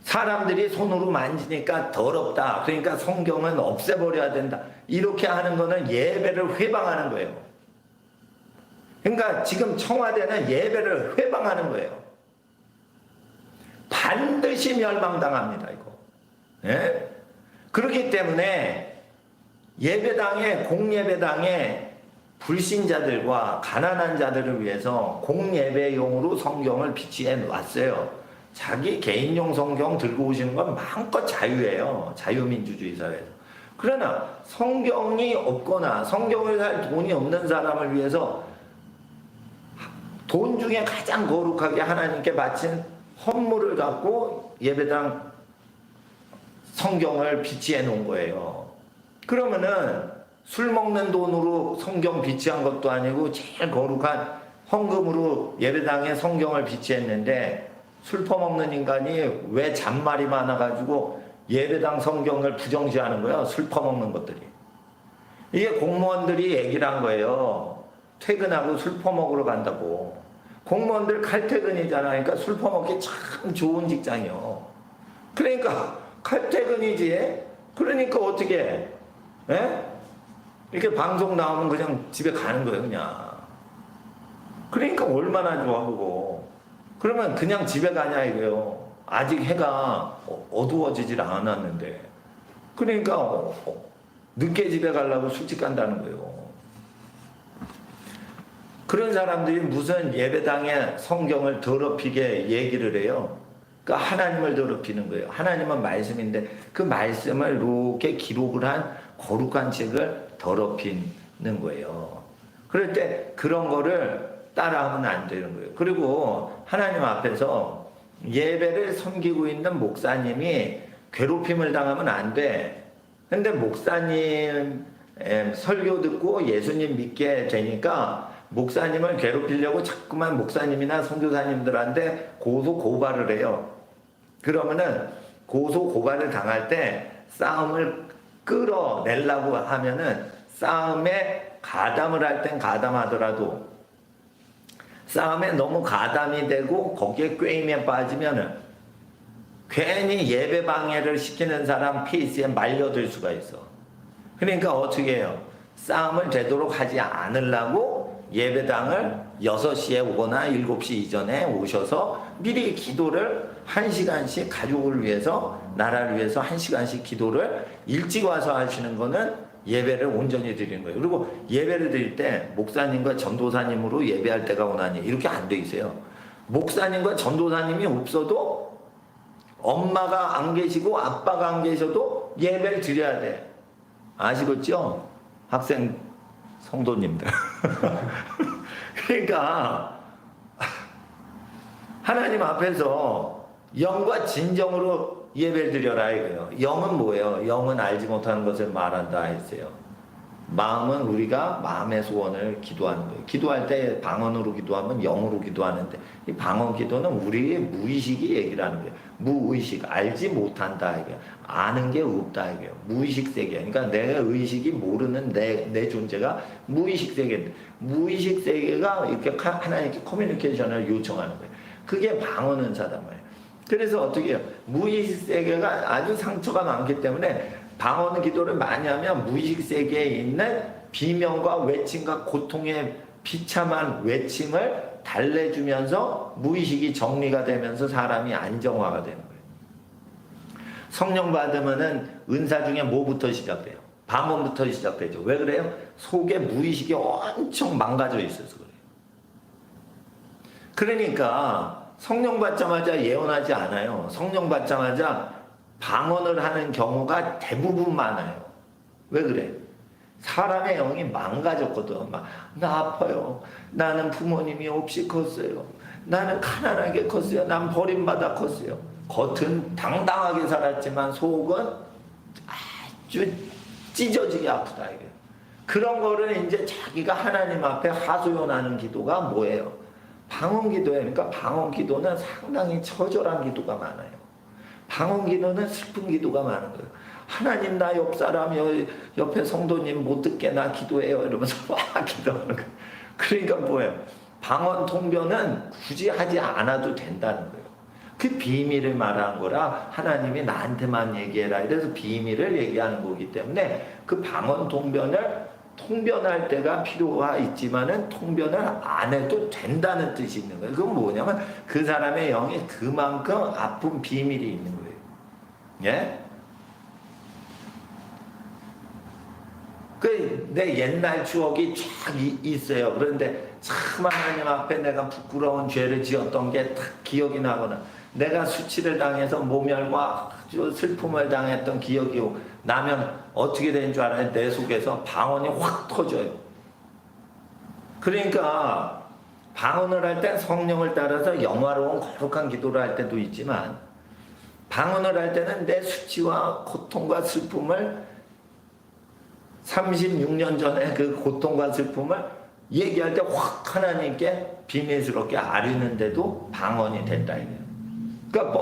사람들이 손으로 만지니까 더럽다. 그러니까 성경은 없애버려야 된다. 이렇게 하는 거는 예배를 회방하는 거예요. 그러니까 지금 청와대는 예배를 회방하는 거예요. 반드시 멸망당합니다, 이거. 예? 그렇기 때문에 예배당에, 공예배당에 불신자들과 가난한 자들을 위해서 공예배용으로 성경을 비치해 놨어요. 자기 개인용 성경 들고 오시는 건 마음껏 자유예요. 자유민주주의 사회에서. 그러나 성경이 없거나 성경을 살 돈이 없는 사람을 위해서 돈 중에 가장 거룩하게 하나님께 바친 헌물을 갖고 예배당 성경을 비치해 놓은 거예요. 그러면은 술 먹는 돈으로 성경 비치한 것도 아니고 제일 거룩한 헌금으로 예배당에 성경을 비치했는데 술 퍼먹는 인간이 왜 잔말이 많아가지고 예배당 성경을 부정시하는 거예요. 술 퍼먹는 것들이. 이게 공무원들이 얘기를 한 거예요. 퇴근하고 술 퍼먹으러 간다고. 공무원들 칼퇴근이잖아. 그러니까 술 퍼먹기 참 좋은 직장이요. 그러니까 칼퇴근이지. 그러니까 어떻게 해? 예? 이렇게 방송 나오면 그냥 집에 가는 거예요, 그냥. 그러니까 얼마나 좋아, 그거. 그러면 그냥 집에 가냐, 이거요. 아직 해가 어두워지질 않았는데. 그러니까 늦게 집에 가려고 술집 간다는 거예요. 그런 사람들이 무슨 예배당에 성경을 더럽히게 얘기를 해요. 그러니까 하나님을 더럽히는 거예요. 하나님은 말씀인데 그 말씀을 이렇게 기록을 한 거룩한 책을 더럽히는 거예요. 그럴 때 그런 거를 따라하면 안 되는 거예요. 그리고 하나님 앞에서 예배를 섬기고 있는 목사님이 괴롭힘을 당하면 안 돼. 근데 목사님 설교 듣고 예수님 믿게 되니까 목사님을 괴롭히려고 자꾸만 목사님이나 선교사님들한테 고소 고발을 해요. 그러면은 고소 고발을 당할 때 싸움을 끌어내려고 하면은 싸움에 가담을 할 땐 가담하더라도 싸움에 너무 가담이 되고 거기에 꾀임에 빠지면은 괜히 예배 방해를 시키는 사람 페이스에 말려들 수가 있어. 그러니까 어떻게 해요? 싸움을 되도록 하지 않으려고 예배당을 6시에 오거나 7시 이전에 오셔서 미리 기도를 1시간씩 가족을 위해서 나라를 위해서 1시간씩 기도를 일찍 와서 하시는 거는 예배를 온전히 드리는 거예요. 그리고 예배를 드릴 때 목사님과 전도사님으로 예배할 때가 오나니 이렇게 안 돼 있어요. 목사님과 전도사님이 없어도 엄마가 안 계시고 아빠가 안 계셔도 예배를 드려야 돼. 아시겠죠? 학생 성도님들. 그러니까 하나님 앞에서 영과 진정으로 예배를 드려라 이거예요. 영은 뭐예요? 영은 알지 못하는 것을 말한다 했어요. 마음은 우리가 마음의 소원을 기도하는 거예요. 기도할 때 방언으로 기도하면 영으로 기도하는데 이 방언 기도는 우리의 무의식이 얘기를 하는 거예요. 무의식, 알지 못한다 이거예요. 아는 게 없다 이거예요. 무의식 세계. 그러니까 내 의식이 모르는 내 존재가 무의식 세계인데 무의식 세계가 이렇게 하나님께 커뮤니케이션을 요청하는 거예요. 그게 방언 은사단 말이에요. 그래서 어떻게 해요? 무의식 세계가 아주 상처가 많기 때문에 방언 기도를 많이 하면 무의식 세계에 있는 비명과 외침과 고통의 비참한 외침을 달래주면서 무의식이 정리가 되면서 사람이 안정화가 되는 거예요. 성령 받으면은 은사 중에 뭐부터 시작돼요? 방언부터 시작되죠. 왜 그래요? 속에 무의식이 엄청 망가져 있어서 그래요. 그러니까 성령 받자마자 예언하지 않아요. 성령 받자마자 방언을 하는 경우가 대부분 많아요. 왜 그래? 사람의 영이 망가졌거든. 나 아파요. 나는 부모님이 없이 컸어요. 나는 가난하게 컸어요. 난 버림받아 컸어요. 겉은 당당하게 살았지만 속은 아주 찢어지게 아프다. 이게. 그런 거를 이제 자기가 하나님 앞에 하소연하는 기도가 뭐예요? 방언 기도예요. 그러니까 방언 기도는 상당히 처절한 기도가 많아요. 방언 기도는 슬픈 기도가 많은 거예요. 하나님 나 옆 사람 옆에 성도님 못 듣게 나 기도해요 이러면서 막 기도하는 거예요. 그러니까 뭐예요? 방언 통변은 굳이 하지 않아도 된다는 거예요. 그 비밀을 말한 거라 하나님이 나한테만 얘기해라 이래서 비밀을 얘기하는 거기 때문에 그 방언 통변할 때가 필요가 있지만은 통변을 안 해도 된다는 뜻이 있는 거예요. 그건 뭐냐면 그 사람의 영이 그만큼 아픈 비밀이 있는 거예요. 예? 내 옛날 추억이 쫙 있어요. 그런데 참 하나님 앞에 내가 부끄러운 죄를 지었던 게 딱 기억이 나거나 내가 수치를 당해서 모멸과 아주 슬픔을 당했던 기억이 나면 어떻게 되는 줄 알아요? 내 속에서 방언이 확 터져요. 그러니까 방언을 할 때 성령을 따라서 영화로운 거룩한 기도를 할 때도 있지만 방언을 할 때는 내 수치와 고통과 슬픔을 36년 전에 그 고통과 슬픔을 얘기할 때 확 하나님께 비밀스럽게 아리는데도 방언이 됐다 이거예요. 그러니까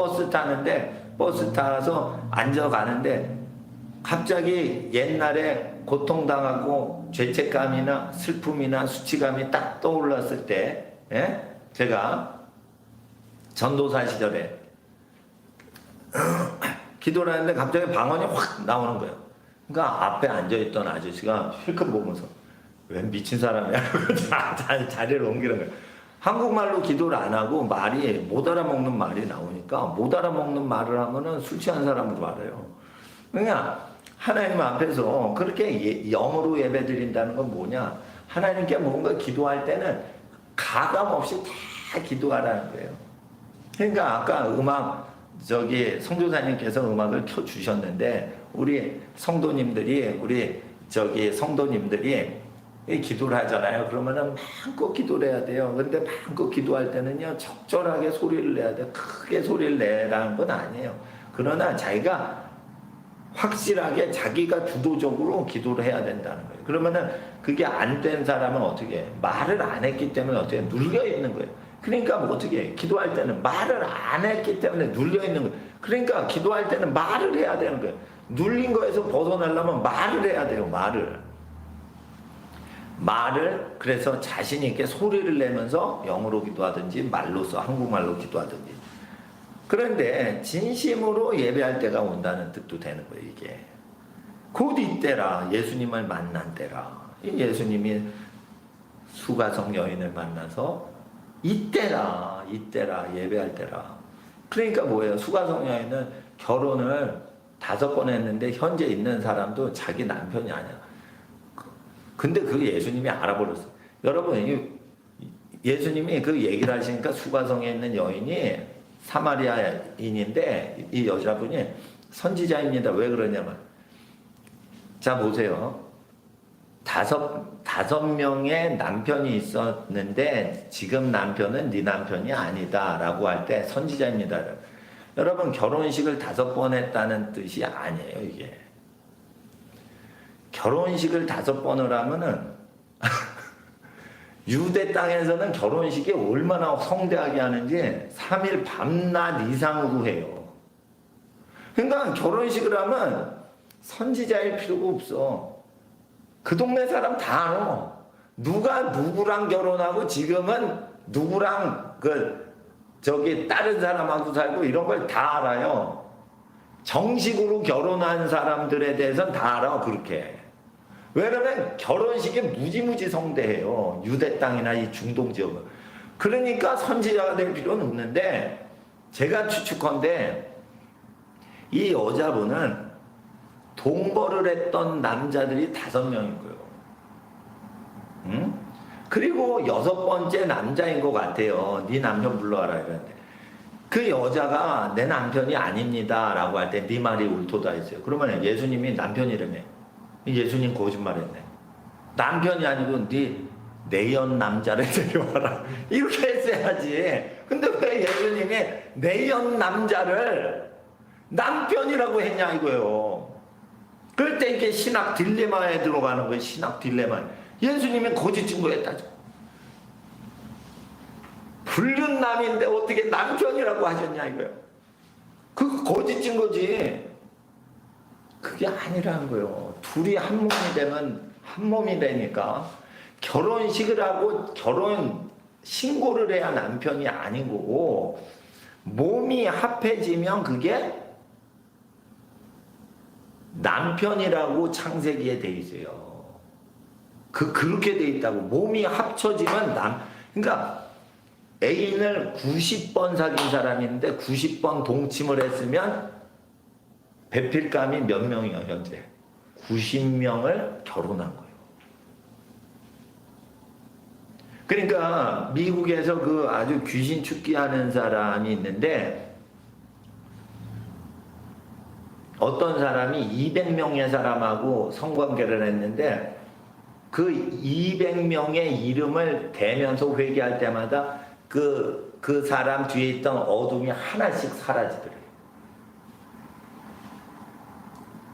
버스 타서 앉아가는데 갑자기 옛날에 고통당하고 죄책감이나 슬픔이나 수치감이 딱 떠올랐을 때, 예? 제가 전도사 시절에 기도를 하는데 갑자기 방언이 확 나오는 거예요. 그러니까 앞에 앉아있던 아저씨가 실컷 보면서 왜 미친 사람이야? 자리를 옮기는 거예요. 한국말로 기도를 안 하고 말이 못 알아먹는 말이 나오니까 못 알아먹는 말을 하면은 술 취한 사람으로 알아요. 그러니까 하나님 앞에서 그렇게 영으로 예배 드린다는 건 뭐냐? 하나님께 뭔가 기도할 때는 가감 없이 다 기도하라는 거예요. 그러니까 아까 성도사님께서 음악을 켜주셨는데 우리 성도님들이 기도를 하잖아요. 그러면은 마음껏 기도를 해야 돼요. 근데 마음껏 기도할 때는요, 적절하게 소리를 내야 돼요. 크게 소리를 내라는 건 아니에요. 그러나 자기가 확실하게 자기가 주도적으로 기도를 해야 된다는 거예요. 그러면은 그게 안 된 사람은 어떻게 해? 말을 안 했기 때문에 어떻게 해? 눌려 있는 거예요. 그러니까 뭐 어떻게 해? 기도할 때는 말을 안 했기 때문에 눌려 있는 거예요. 그러니까 기도할 때는 말을 해야 되는 거예요. 눌린 거에서 벗어나려면 말을 해야 돼요. 말을 그래서 자신 있게 소리를 내면서 영어로 기도하든지 말로써 한국말로 기도하든지. 그런데 진심으로 예배할 때가 온다는 뜻도 되는 거예요. 이게 곧 이때라 예수님을 만난 때라. 예수님이 수가성 여인을 만나서 이때라 예배할 때라. 그러니까 뭐예요? 수가성 여인은 결혼을 5번 했는데 현재 있는 사람도 자기 남편이 아니야. 근데 그 예수님이 알아버렸어. 여러분, 예수님이 그 얘기를 하시니까 수가성에 있는 여인이 사마리아인인데 이 여자분이 선지자입니다. 왜 그러냐면, 자 보세요. 다섯 명의 남편이 있었는데 지금 남편은 네 남편이 아니다라고 할 때 선지자입니다. 여러분, 결혼식을 5번 했다는 뜻이 아니에요. 이게 결혼식을 5번을 하면은 유대 땅에서는 결혼식이 얼마나 성대하게 하는지 3일 밤낮 이상으로 해요. 그러니까 결혼식을 하면 선지자일 필요가 없어. 그 동네 사람 다 알아. 누가 누구랑 결혼하고 지금은 누구랑 다른 사람하고 살고 이런 걸 다 알아요. 정식으로 결혼한 사람들에 대해서는 다 알아. 그렇게. 왜냐면 결혼식이 무지무지 성대해요. 유대 땅이나 이 중동 지역은. 그러니까 선지자가 될 필요는 없는데 제가 추측컨대 이 여자분은 동거를 했던 남자들이 5명인 거예요. 응? 그리고 6번째 남자인 것 같아요. 네 남편 불러와라 이랬는데 그 여자가 내 남편이 아닙니다 라고 할 때 네 말이 옳도다 했어요. 그러면 예수님이 남편이라며. 예수님 거짓말했네. 남편이 아니고 네 내연 남자를 데려와라. 이렇게 했어야지. 근데 왜 예수님이 내연 남자를 남편이라고 했냐 이거예요. 그럴 때 이게 신학 딜레마에 들어가는 거예요. 신학 딜레마. 예수님이 거짓 증거했다죠. 불륜 남인데 어떻게 남편이라고 하셨냐 이거예요. 그거 거짓 증거지. 그게 아니라는 거예요. 둘이 한 몸이 되면 한 몸이 되니까 결혼식을 하고 결혼 신고를 해야 남편이 아닌 거고 몸이 합해지면 그게 남편이라고 창세기에 돼 있어요. 그렇게 돼 있다고. 몸이 합쳐지면 그러니까 애인을 90번 사귄 사람이 있는데 90번 동침을 했으면 배필감이 몇 명이요, 현재? 90명을 결혼한 거예요. 그러니까 미국에서 그 아주 귀신 축기 하는 사람이 있는데 어떤 사람이 200명의 사람하고 성관계를 했는데 그 200명의 이름을 대면서 회개할 때마다 그 사람 뒤에 있던 어둠이 하나씩 사라지더래요.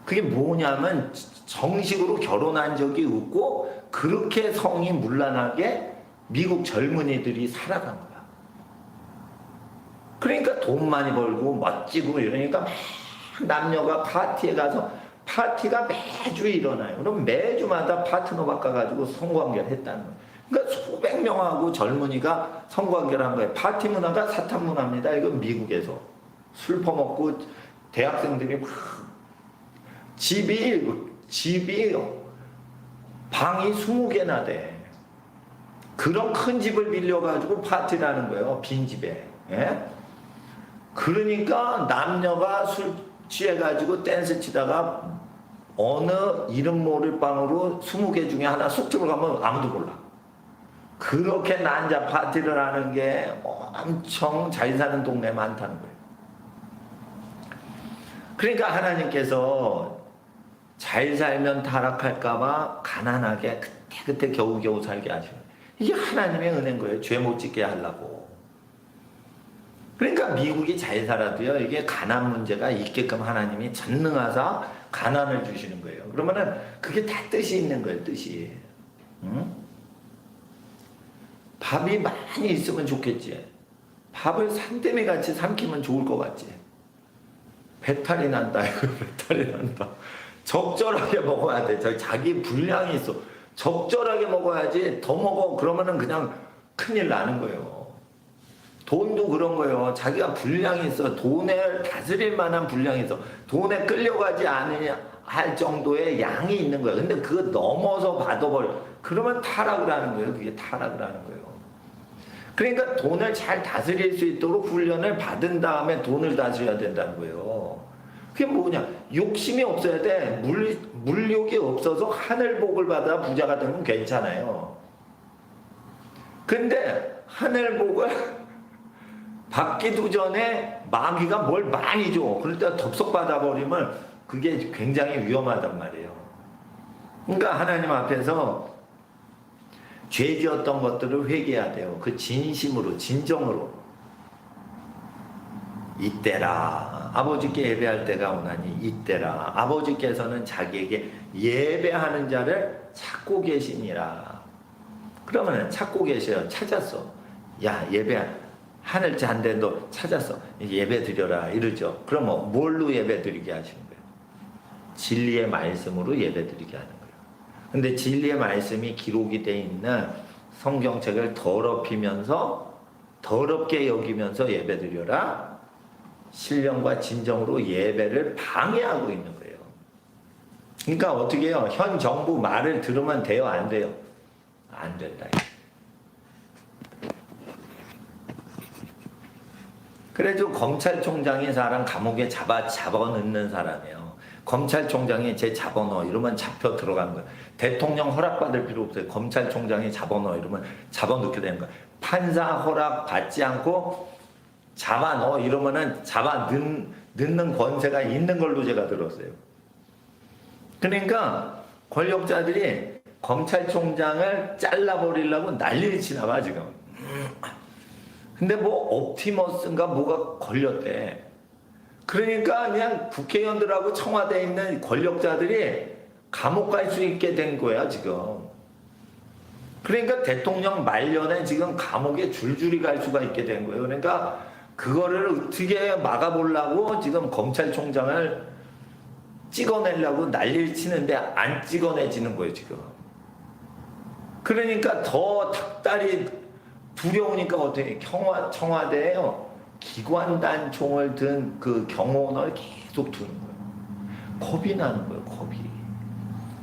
그게 뭐냐면 정식으로 결혼한 적이 없고 그렇게 성이 문란하게 미국 젊은이들이 살아간 거야. 그러니까 돈 많이 벌고 멋지고 이러니까 막 남녀가 파티에 가서 파티가 매주 일어나요. 그럼 매주마다 파트너 바꿔가지고 성관계를 했다는 거예요. 그러니까 수백 명하고 젊은이가 성관계를 한 거예요. 파티 문화가 사탄 문화입니다. 이건 미국에서 술 퍼먹고 대학생들이 막 집이 방이 20개나 돼. 그런 큰 집을 빌려가지고 파티를 하는 거예요. 빈집에. 예? 그러니까 남녀가 술 취해가지고 댄스 치다가 어느 이름 모를 방으로 20개 중에 하나 쏙 들어가면 아무도 몰라. 그렇게 난자 파티를 하는 게 엄청 잘 사는 동네 많다는 거예요. 그러니까 하나님께서 잘 살면 타락할까봐 가난하게 그때 겨우겨우 살게 하시는 거예요. 이게 하나님의 은혜인 거예요. 죄 못 짓게 하려고. 그러니까 미국이 잘 살아도요, 이게 가난 문제가 있게끔 하나님이 전능하사 가난을 주시는 거예요. 그러면은 그게 다 뜻이 있는 거예요, 뜻이. 응? 밥이 많이 있으면 좋겠지. 밥을 산더미 같이 삼키면 좋을 것 같지. 배탈이 난다, 이거 배탈이 난다. 적절하게 먹어야 돼. 자기 분량이 있어. 적절하게 먹어야지. 더 먹어. 그러면은 그냥 큰일 나는 거예요. 돈도 그런 거예요. 자기가 분량이 있어. 돈을 다스릴 만한 분량이 있어. 돈에 끌려가지 않으냐 할 정도의 양이 있는 거예요. 근데 그거 넘어서 받아버려. 그러면 타락을 하는 거예요. 그게 타락을 하는 거예요. 그러니까 돈을 잘 다스릴 수 있도록 훈련을 받은 다음에 돈을 다스려야 된다는 거예요. 그게 뭐냐? 욕심이 없어야 돼. 물욕이 없어서 하늘복을 받아 부자가 되면 괜찮아요. 근데 하늘복을 받기도 전에 마귀가 뭘 많이 줘. 그럴 때 덥석 받아버리면 그게 굉장히 위험하단 말이에요. 그러니까 하나님 앞에서 죄 지었던 것들을 회개해야 돼요. 그 진심으로, 진정으로. 이때라. 아버지께 예배할 때가 오나니 이때라. 아버지께서는 자기에게 예배하는 자를 찾고 계시니라. 그러면 찾고 계셔요. 찾았어. 야, 하늘째 한 대 너 찾았어. 예배 드려라. 이러죠. 그럼 뭘로 예배 드리게 하시는 거예요? 진리의 말씀으로 예배 드리게 하는 거예요. 근데 진리의 말씀이 기록이 되어 있는 성경책을 더럽게 여기면서 예배 드려라. 신령과 진정으로 예배를 방해하고 있는 거예요. 그러니까 어떻게 해요? 현 정부 말을 들으면 돼요? 안 돼요? 안 된다. 그래도 검찰총장이 사람 감옥에 잡아넣는 사람이에요. 검찰총장이 제 잡아넣어 이러면 잡혀 들어간 거예요. 대통령 허락받을 필요 없어요. 검찰총장이 잡아넣어 이러면 잡아넣게 되는 거예요. 판사 허락 받지 않고 잡아넣어 이러면은 넣는 권세가 있는 걸로 제가 들었어요. 그러니까 권력자들이 검찰총장을 잘라버리려고 난리를 치나 봐 지금. 근데 옵티머스인가 뭐가 걸렸대. 그러니까 그냥 국회의원들하고 청와대에 있는 권력자들이 감옥 갈 수 있게 된 거야 지금. 그러니까 대통령 말년에 지금 감옥에 줄줄이 갈 수가 있게 된 거예요. 그러니까 그거를 어떻게 막아보려고 지금 검찰총장을 찍어내려고 난리를 치는데 안 찍어내지는 거예요 지금. 그러니까 더 닭다리 두려우니까 어떻게 청와대에요. 기관단 총을 든 그 경호원을 계속 두는 거예요. 겁이 나는 거예요, 겁이.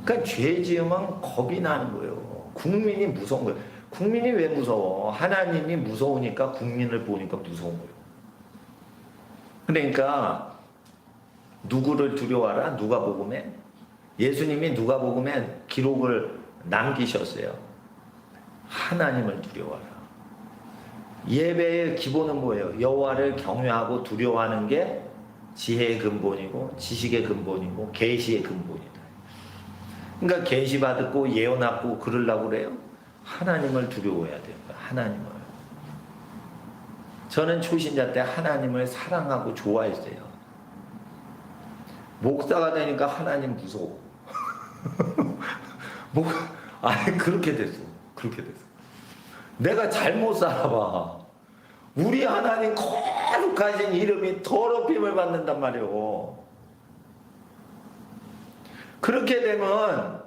그러니까 죄 지으면 겁이 나는 거예요. 국민이 무서운 거예요. 국민이 왜 무서워? 하나님이 무서우니까 국민을 보니까 무서운 거예요. 그러니까 누구를 두려워하라? 누가복음에 예수님이 누가복음에 기록을 남기셨어요. 하나님을 두려워하라. 예배의 기본은 뭐예요? 여호와를 경외하고 두려워하는 게 지혜의 근본이고 지식의 근본이고 계시의 근본이다. 그러니까 계시 받고 예언하고 그러려고 그래요? 하나님을 두려워해야 돼요. 하나님을. 저는 초신자 때 하나님을 사랑하고 좋아했어요. 목사가 되니까 하나님 무서워. 아니 그렇게 됐어. 그렇게 됐어. 내가 잘못 살아봐. 우리 하나님 거룩하신 이름이 더럽힘을 받는단 말이에요. 그렇게 되면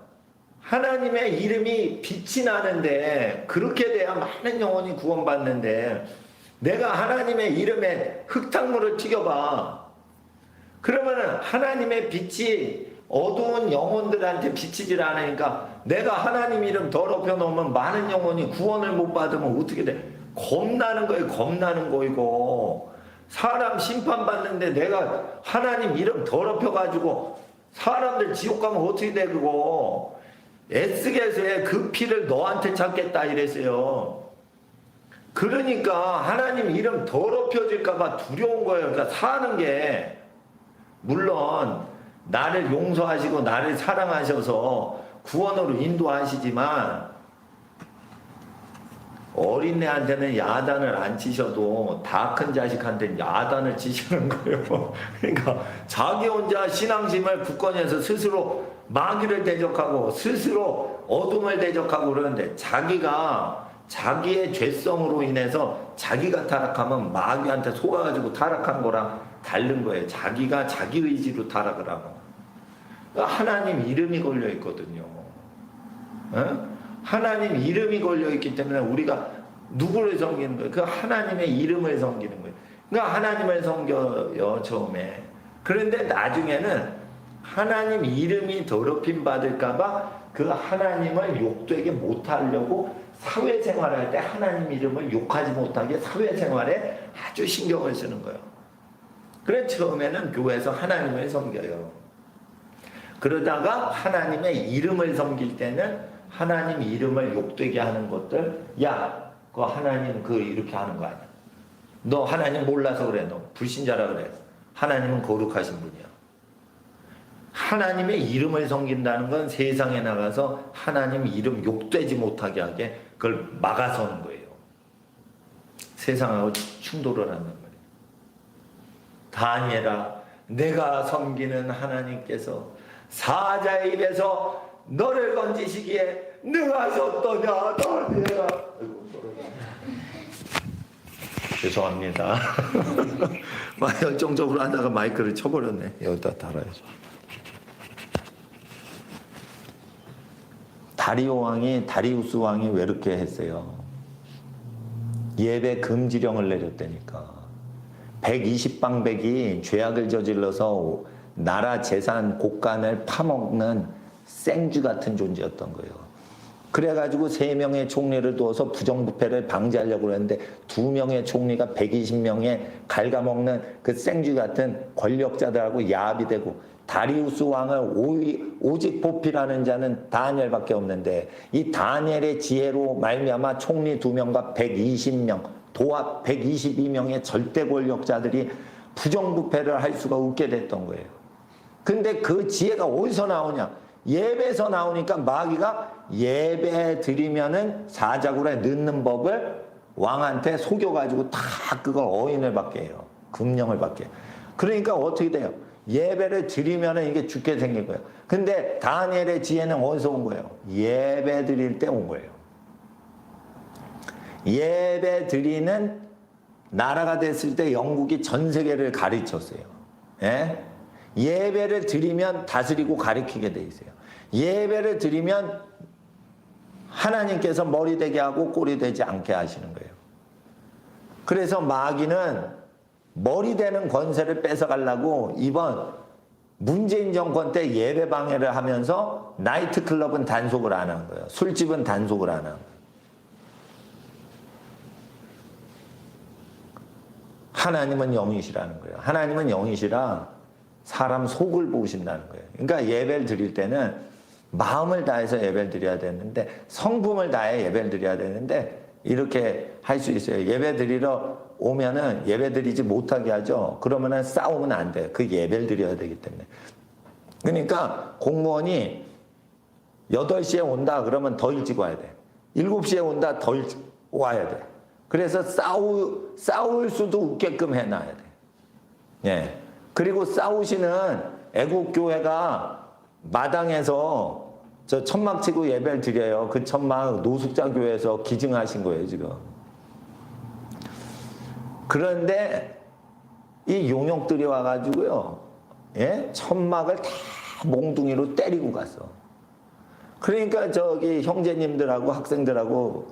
하나님의 이름이 빛이 나는데 그렇게 돼야 많은 영혼이 구원받는데 내가 하나님의 이름에 흙탕물을 튀겨봐. 그러면 하나님의 빛이 어두운 영혼들한테 비치질 않으니까 내가 하나님 이름 더럽혀 놓으면 많은 영혼이 구원을 못 받으면 어떻게 돼? 겁나는 거예요. 겁나는 거이고 사람 심판받는데 내가 하나님 이름 더럽혀 가지고 사람들 지옥 가면 어떻게 돼 그거. 에스겔서에 그 피를 너한테 찾겠다 이랬어요. 그러니까 하나님 이름 더럽혀질까 봐 두려운 거예요. 그러니까 사는 게 물론 나를 용서하시고 나를 사랑하셔서 구원으로 인도하시지만 어린애한테는 야단을 안 치셔도 다 큰 자식한테는 야단을 치시는 거예요. 그러니까 자기 혼자 신앙심을 굳건해서 스스로 마귀를 대적하고 스스로 어둠을 대적하고 그러는데 자기가 자기의 죄성으로 인해서 자기가 타락하면 마귀한테 속아가지고 타락한 거랑 다른 거예요. 자기가 자기 의지로 타락을 하고. 하나님 이름이 걸려 있거든요. 하나님 이름이 걸려 있기 때문에 우리가 누구를 섬기는 거예요? 그 하나님의 이름을 섬기는 거예요. 그러니까 하나님을 섬겨요, 처음에. 그런데 나중에는 하나님 이름이 더럽힘 받을까봐 그 하나님을 욕되게 못하려고 사회생활할 때 하나님 이름을 욕하지 못하게 사회생활에 아주 신경을 쓰는 거예요. 그래 처음에는 교회에서 하나님을 섬겨요. 그러다가 하나님의 이름을 섬길 때는 하나님 이름을 욕되게 하는 것들, 야, 그 하나님 그 이렇게 하는 거 아니야. 너 하나님 몰라서 그래. 너 불신자라 그래. 하나님은 거룩하신 분이야. 하나님의 이름을 섬긴다는 건 세상에 나가서 하나님 이름 욕되지 못하게 하게 그걸 막아서는 거예요. 세상하고 충돌을 한단 말이에요. 다니엘아, 내가 섬기는 하나님께서 사자의 입에서 너를 건지시기에 능하셨더냐 다니엘아. 죄송합니다. 막 열정적으로 하다가 마이크를 쳐버렸네. 여기다 달아야죠. 다리우스 왕이 왜 이렇게 했어요? 예배 금지령을 내렸다니까. 120방백이 죄악을 저질러서 나라 재산 곳간을 파먹는 생쥐 같은 존재였던 거예요. 그래가지고 3명의 총리를 두어서 부정부패를 방지하려고 했는데 2명의 총리가 120명의 갉아먹는 그 생쥐 같은 권력자들하고 야합이 되고 다리우스 왕을 오직 보필하는 자는 다니엘밖에 없는데 이 다니엘의 지혜로 말미암아 총리 2명과 120명 도합 122명의 절대 권력자들이 부정부패를 할 수가 없게 됐던 거예요. 근데 그 지혜가 어디서 나오냐? 예배에서 나오니까 마귀가 예배 드리면은 사자굴에 넣는 법을 왕한테 속여가지고 다 그걸 어인을 받게 해요. 금령을 받게 해요. 그러니까 어떻게 돼요? 예배를 드리면은 이게 죽게 생긴 거예요. 근데 다니엘의 지혜는 어디서 온 거예요? 예배 드릴 때 온 거예요. 예배 드리는 나라가 됐을 때 영국이 전 세계를 가르쳤어요. 예? 예배를 드리면 다스리고 가리키게 돼 있어요. 예배를 드리면 하나님께서 머리 되게 하고 꼬리 되지 않게 하시는 거예요. 그래서 마귀는 머리 되는 권세를 뺏어가려고 이번 문재인 정권 때 예배 방해를 하면서 나이트클럽은 단속을 안 한 거예요. 술집은 단속을 안 한 거예요. 하나님은 영이시라는 거예요. 하나님은 영이시라 사람 속을 보신다는 거예요. 그러니까 예배를 드릴 때는 마음을 다해서 예배를 드려야 되는데, 성품을 다해 예배를 드려야 되는데, 이렇게 할 수 있어요. 예배 드리러 오면은 예배 드리지 못하게 하죠. 그러면은 싸우면 안 돼. 그 예배를 드려야 되기 때문에. 그러니까 공무원이 8시에 온다 그러면 더 일찍 와야 돼. 7시에 온다 더 일찍 와야 돼. 그래서 싸울 수도 웃게끔 해놔야 돼. 예. 그리고 싸우시는 애국교회가 마당에서 저 천막 치고 예배를 드려요. 그 천막 노숙자 교회에서 기증하신 거예요, 지금. 그런데 이 용역들이 와가지고요, 예? 천막을 다 몽둥이로 때리고 갔어. 그러니까 저기 형제님들하고 학생들하고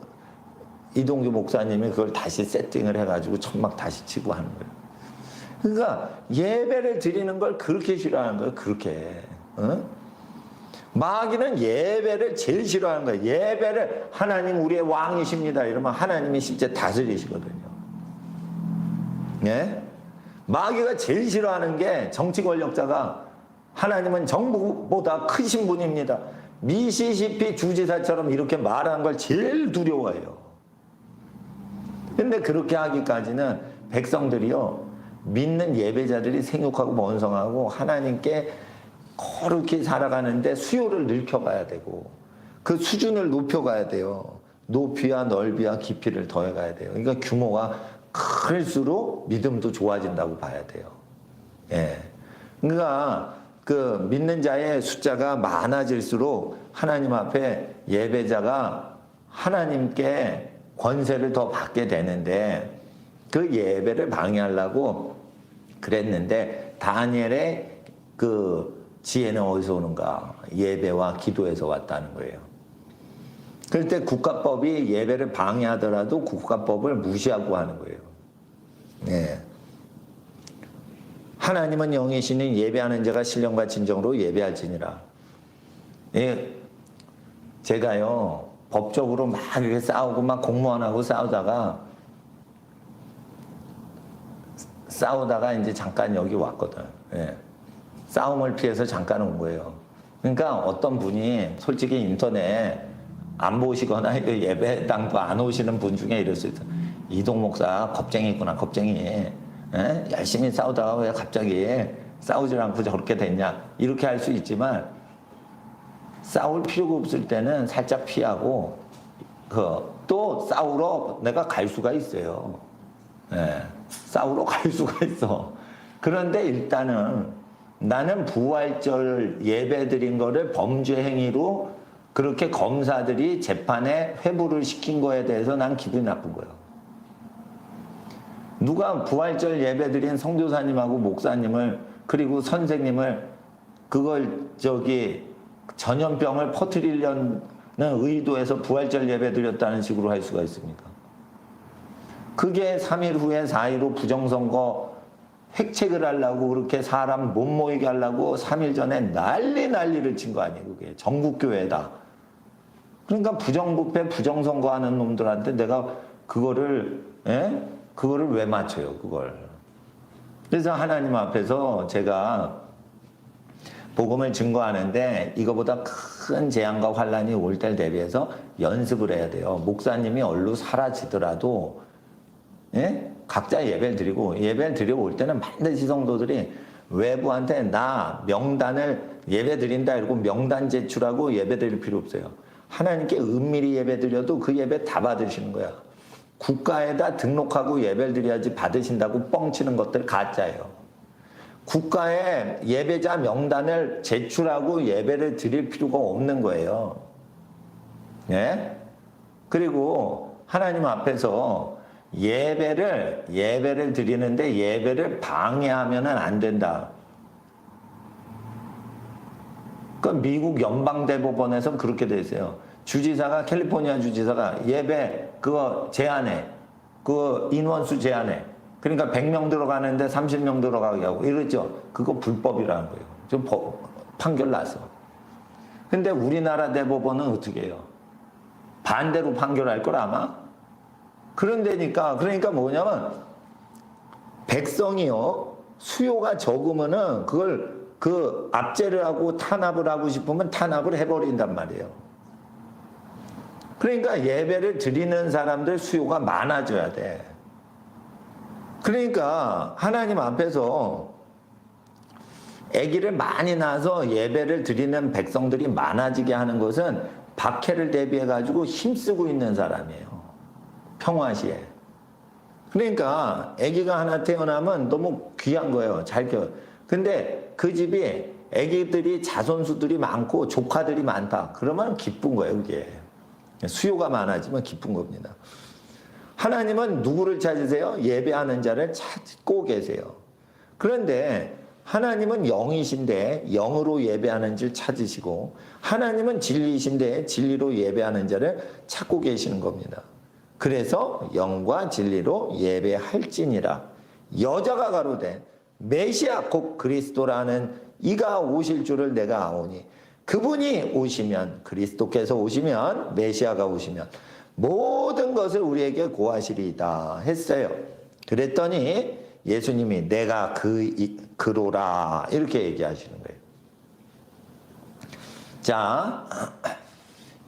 이동규 목사님이 그걸 다시 세팅을 해가지고 천막 다시 치고 하는 거예요. 그러니까 예배를 드리는 걸 그렇게 싫어하는 거예요. 그렇게. 어? 마귀는 예배를 제일 싫어하는 거예요. 예배를 하나님 우리의 왕이십니다 이러면 하나님이 실제 다스리시거든요. 예? 마귀가 제일 싫어하는 게 정치 권력자가 하나님은 정부보다 크신 분입니다. 미시시피 주지사처럼 이렇게 말하는 걸 제일 두려워해요. 근데 그렇게 하기까지는 백성들이요, 믿는 예배자들이 생육하고 번성하고 하나님께 거룩히 살아가는데 수요를 넓혀가야 되고 그 수준을 높여가야 돼요. 높이와 넓이와 깊이를 더해가야 돼요. 그러니까 규모가 클수록 믿음도 좋아진다고 봐야 돼요. 예. 그러니까 그 믿는 자의 숫자가 많아질수록 하나님 앞에 예배자가 하나님께 권세를 더 받게 되는데, 그 예배를 방해하려고 그랬는데 다니엘의 그 지혜는 어디서 오는가? 예배와 기도에서 왔다는 거예요. 그럴 때 국가법이 예배를 방해하더라도 국가법을 무시하고 하는 거예요. 네. 하나님은 영이시니 예배하는 자가 신령과 진정으로 예배할지니라. 예. 제가요, 법적으로 막 이렇게 싸우고 막 공무원하고 싸우다가 이제 잠깐 여기 왔거든. 예. 싸움을 피해서 잠깐 온 거예요. 그러니까 어떤 분이 솔직히 인터넷 안 보시거나 예배당도 안 오시는 분 중에 이럴 수 있어. 이동 목사 겁쟁이 있구나, 겁쟁이. 예? 열심히 싸우다가 왜 갑자기 싸우질 않고 저렇게 됐냐, 이렇게 할 수 있지만 싸울 필요가 없을 때는 살짝 피하고 또 싸우러 내가 갈 수가 있어요. 예. 싸우러 갈 수가 있어. 그런데 일단은 나는 부활절 예배 드린 거를 범죄 행위로 그렇게 검사들이 재판에 회부를 시킨 거에 대해서 난 기분이 나쁜 거예요. 누가 부활절 예배 드린 선교사님하고 목사님을 그리고 선생님을 그걸 전염병을 퍼뜨리려는 의도에서 부활절 예배 드렸다는 식으로 할 수가 있습니까? 그게 3일 후에 4일 후 부정선거 획책을 하려고 그렇게 사람 못 모이게 하려고 3일 전에 난리를 친 거 아니에요. 그게 전국교회다. 그러니까 부정부패 부정선거 하는 놈들한테 내가 그거를 왜 맞춰요, 그걸. 그래서 하나님 앞에서 제가 복음을 증거하는데 이거보다 큰 재앙과 환란이 올 때를 대비해서 연습을 해야 돼요. 목사님이 얼루 사라지더라도 각자 예배를 드리고, 예배를 드리러 올 때는 반드시 성도들이 외부한테 나 명단을 예배 드린다 이러고 명단 제출하고 예배 드릴 필요 없어요. 하나님께 은밀히 예배 드려도 그 예배 다 받으시는 거야. 국가에다 등록하고 예배를 드려야지 받으신다고 뻥치는 것들 가짜예요. 국가에 예배자 명단을 제출하고 예배를 드릴 필요가 없는 거예요. 예? 그리고 하나님 앞에서 예배를 드리는데 예배를 방해하면은 안 된다. 그 미국 연방대법원에서 그렇게 돼 있어요. 주지사가, 캘리포니아 주지사가 예배 그거 제한해. 그 인원수 제한해. 그러니까 100명 들어가는데 30명 들어가게 하고 이러죠. 그거 불법이라는 거예요. 좀 판결 났어. 근데 우리나라 대법원은 어떻게 해요? 반대로 판결할 걸 아마? 그러니까 뭐냐면 백성이요. 수요가 적으면은 그걸 압제를 하고 탄압을 하고 싶으면 탄압을 해버린단 말이에요. 그러니까 예배를 드리는 사람들 수요가 많아져야 돼. 그러니까 하나님 앞에서 아기를 많이 낳아서 예배를 드리는 백성들이 많아지게 하는 것은 박해를 대비해 가지고 힘쓰고 있는 사람이에요. 평화시에. 그러니까 아기가 하나 태어나면 너무 귀한 거예요. 잘 키워. 근데 그 집이 아기들이 자손수들이 많고 조카들이 많다. 그러면 기쁜 거예요, 그게. 수요가 많아지면 기쁜 겁니다. 하나님은 누구를 찾으세요? 예배하는 자를 찾고 계세요. 그런데 하나님은 영이신데 영으로 예배하는 자를 찾으시고 하나님은 진리이신데 진리로 예배하는 자를 찾고 계시는 겁니다. 그래서 영과 진리로 예배할지니라. 여자가 가로되 메시아 곧 그리스도라는 이가 오실 줄을 내가 아오니 그분이 오시면 그리스도께서 오시면 메시아가 오시면 모든 것을 우리에게 고하시리이다 했어요. 그랬더니 예수님이 내가 그로라 이렇게 얘기하시는 거예요. 자,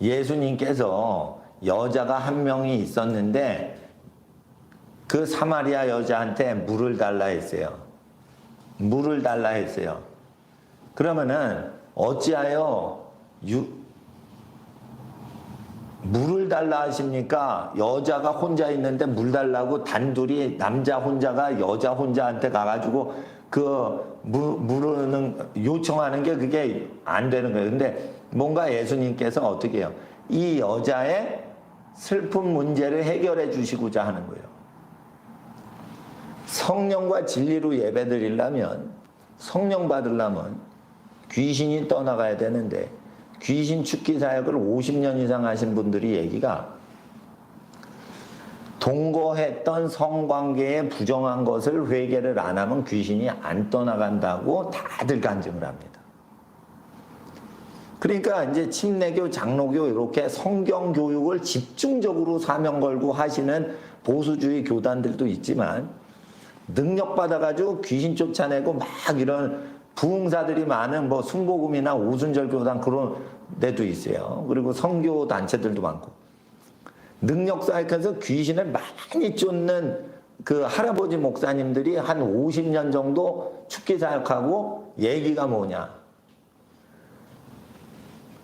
예수님께서 여자가 한 명이 있었는데 그 사마리아 여자한테 물을 달라 했어요. 물을 달라 했어요. 그러면은 어찌하여 물을 달라 하십니까? 여자가 혼자 있는데 물 달라고 단둘이 남자 혼자가 여자 혼자한테 가가지고 물을 요청하는 게 그게 안 되는 거예요. 근데 뭔가 예수님께서 어떻게 해요? 이 여자의 슬픈 문제를 해결해 주시고자 하는 거예요. 성령과 진리로 예배 드리려면 성령 받으려면 귀신이 떠나가야 되는데 귀신 축기 사역을 50년 이상 하신 분들이 얘기가 동거했던 성관계에 부정한 것을 회개를 안 하면 귀신이 안 떠나간다고 다들 간증을 합니다. 그러니까 이제 침례교, 장로교 이렇게 성경 교육을 집중적으로 사명 걸고 하시는 보수주의 교단들도 있지만 능력 받아가지고 귀신 쫓아내고 막 이런 부흥사들이 많은 뭐 순복음이나 오순절 교단 그런 데도 있어요. 그리고 선교 단체들도 많고 능력 사역해서 귀신을 많이 쫓는 그 할아버지 목사님들이 한 50년 정도 축기 사역하고 얘기가 뭐냐?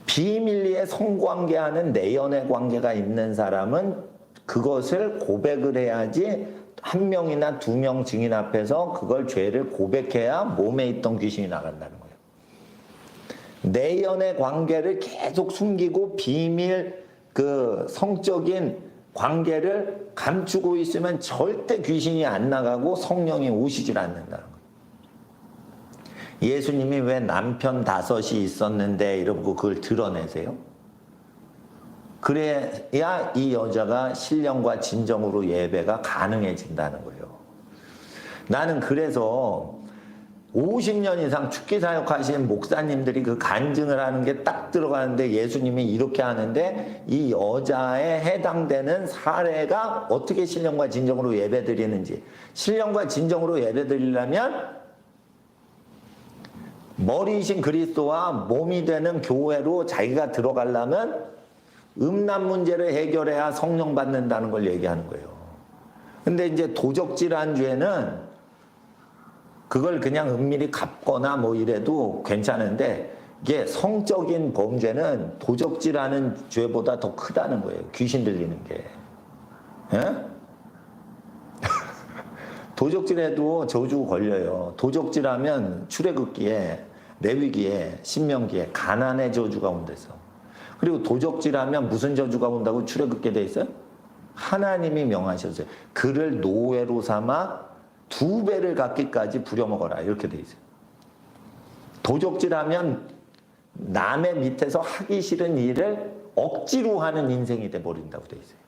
비밀리에 성관계하는 내연의 관계가 있는 사람은 그것을 고백을 해야지 한 명이나 두 명 증인 앞에서 그걸 죄를 고백해야 몸에 있던 귀신이 나간다는 거예요. 내연의 관계를 계속 숨기고 비밀 그 성적인 관계를 감추고 있으면 절대 귀신이 안 나가고 성령이 오시질 않는다는 거예요. 예수님이 왜 남편 5이 있었는데 이러고 그걸 드러내세요? 그래야 이 여자가 신령과 진정으로 예배가 가능해진다는 거예요. 나는 그래서 50년 이상 축기 사역하신 목사님들이 그 간증을 하는 게 딱 들어가는데 예수님이 이렇게 하는데 이 여자에 해당되는 사례가 어떻게 신령과 진정으로 예배 드리는지 신령과 진정으로 예배 드리려면 머리이신 그리스도와 몸이 되는 교회로 자기가 들어가려면 음란 문제를 해결해야 성령 받는다는 걸 얘기하는 거예요. 근데 이제 도적질한 죄는 그걸 그냥 은밀히 갚거나 뭐 이래도 괜찮은데 이게 성적인 범죄는 도적질하는 죄보다 더 크다는 거예요. 귀신 들리는 게. 예? 도적질해도 저주 걸려요. 도적질하면 출애굽기에 레위기에 신명기에 가난의 저주가 온대서. 그리고 도적질하면 무슨 저주가 온다고 출애굽기에 돼 있어요? 하나님이 명하셨어요. 그를 노예로 삼아 2배를 갖기까지 부려먹어라 이렇게 돼 있어요. 도적질하면 남의 밑에서 하기 싫은 일을 억지로 하는 인생이 돼버린다고 돼 있어요.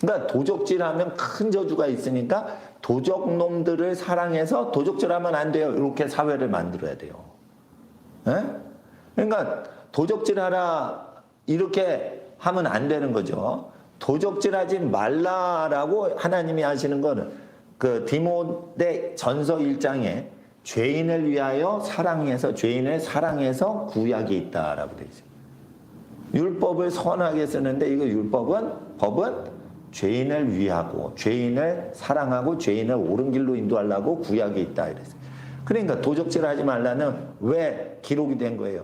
그러니까 도적질하면 큰 저주가 있으니까 도적놈들을 사랑해서 도적질하면 안 돼요. 이렇게 사회를 만들어야 돼요. 예? 그러니까 도적질하라 이렇게 하면 안 되는 거죠. 도적질하지 말라라고 하나님이 하시는 거는 그 디모데 전서 1장에 죄인을 위하여 사랑해서 죄인을 사랑해서 구약이 있다라고 되어 있어요. 율법을 선하게 쓰는데 이거 법은 죄인을 위하고 죄인을 사랑하고 죄인을 옳은 길로 인도하려고 구약이 있다 이랬어요. 그러니까 도적질하지 말라는 왜 기록이 된 거예요?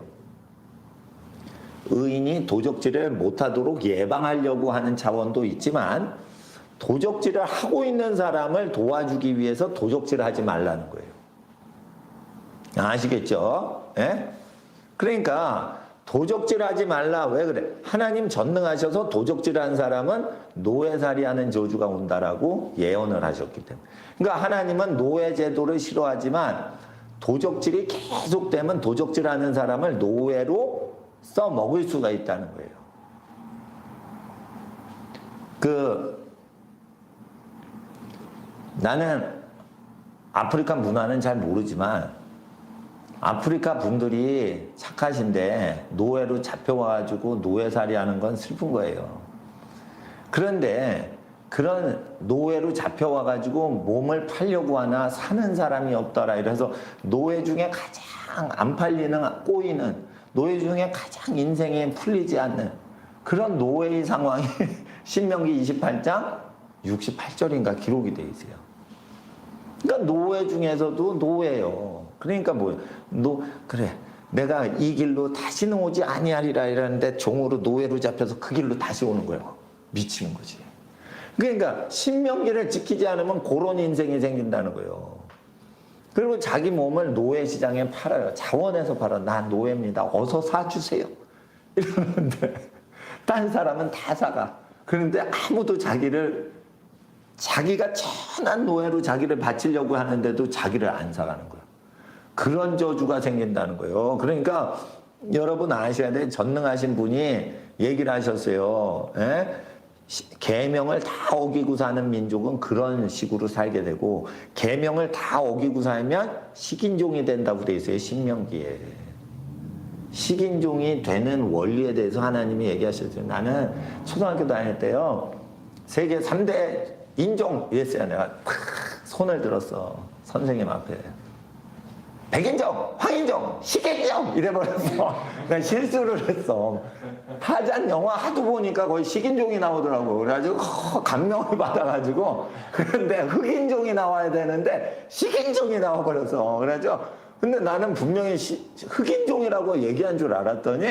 의인이 도적질을 못하도록 예방하려고 하는 차원도 있지만 도적질을 하고 있는 사람을 도와주기 위해서 도적질하지 말라는 거예요. 아시겠죠? 예? 그러니까 도적질하지 말라. 왜 그래? 하나님 전능하셔서 도적질하는 사람은 노예살이하는 저주가 온다라고 예언을 하셨기 때문에. 그러니까 하나님은 노예 제도를 싫어하지만 도적질이 계속되면 도적질하는 사람을 노예로 써먹을 수가 있다는 거예요. 나는 아프리카 문화는 잘 모르지만 아프리카 분들이 착하신데 노예로 잡혀와가지고 노예살이 하는 건 슬픈 거예요. 그런데 그런 노예로 잡혀와가지고 몸을 팔려고 하나 사는 사람이 없더라. 이래서 노예 중에 가장 안 팔리는, 꼬이는, 노예 중에 가장 인생에 풀리지 않는 그런 노예의 상황이 신명기 28장 68절인가 기록이 되어 있어요. 그러니까 노예 중에서도 노예요. 그러니까 그래 내가 이 길로 다시는 오지 아니하리라 이러는데 종으로 노예로 잡혀서 그 길로 다시 오는 거예요. 미치는 거지. 그러니까 신명기를 지키지 않으면 그런 인생이 생긴다는 거예요. 그리고 자기 몸을 노예 시장에 팔아요. 자원해서 팔아. 나 노예입니다. 어서 사주세요. 이러는데 딴 사람은 다 사가. 그런데 아무도 자기가 천한 노예로 자기를 바치려고 하는데도 자기를 안 사가는 거예요. 그런 저주가 생긴다는 거예요. 그러니까 여러분 아셔야 돼. 전능하신 분이 얘기를 하셨어요. 계명을 다 어기고 사는 민족은 그런 식으로 살게 되고 계명을 다 어기고 살면 식인종이 된다고 돼 있어요. 신명기에. 식인종이 되는 원리에 대해서 하나님이 얘기하셨어요. 나는 초등학교 다닐 때요. 세계 3대 인종 이랬어요. 내가 팍 손을 들었어. 선생님 앞에. 백인종, 황인종, 식인종 이래버렸어. 내가 실수를 했어. 타잔 영화 하도 보니까 거의 식인종이 나오더라고. 그래가지고 감명을 받아가지고 그런데 흑인종이 나와야 되는데 식인종이 나와버렸어. 그래가지고 근데 나는 분명히 흑인종이라고 얘기한 줄 알았더니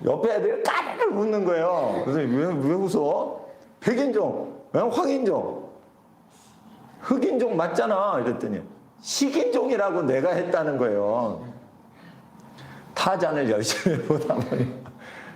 옆에 애들이 까르르 웃는 거예요. 그래서 왜 웃어? 백인종, 황인종, 흑인종 맞잖아. 이랬더니 식인종이라고 내가 했다는 거예요. 타잔을 열심히 보다 보니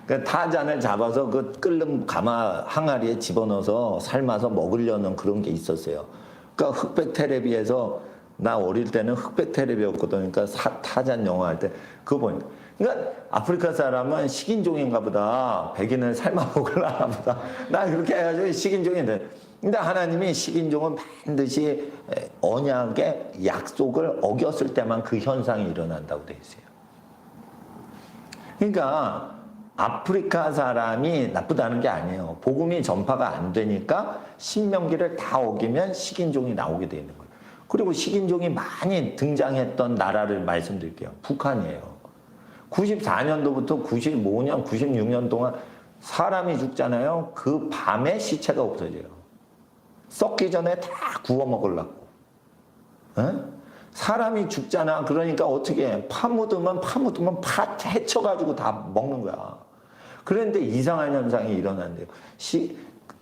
그 타잔을 잡아서 그 끓는 가마 항아리에 집어넣어서 삶아서 먹으려는 그런 게 있었어요. 그러니까 흑백 텔레비에서 나 어릴 때는 흑백 텔레비였거든. 그러니까 타잔 영화 할 때 그거 보니까 그러니까 아프리카 사람은 식인종인가 보다. 백인을 삶아 먹으려나 보다. 나 그렇게 해가지고 식인종인데 근데 하나님이 식인종은 반드시 언약의 약속을 어겼을 때만 그 현상이 일어난다고 되어 있어요. 그러니까 아프리카 사람이 나쁘다는 게 아니에요. 복음이 전파가 안 되니까 신명기를 다 어기면 식인종이 나오게 되는 거예요. 그리고 식인종이 많이 등장했던 나라를 말씀드릴게요. 북한이에요. 94년도부터 95년, 96년 동안 사람이 죽잖아요. 그 밤에 시체가 없어져요. 썩기 전에 다 구워 먹으려고. 사람이 죽잖아. 그러니까 어떻게 해? 파묻으면 해쳐가지고 다 먹는 거야. 그런데 이상한 현상이 일어난대요.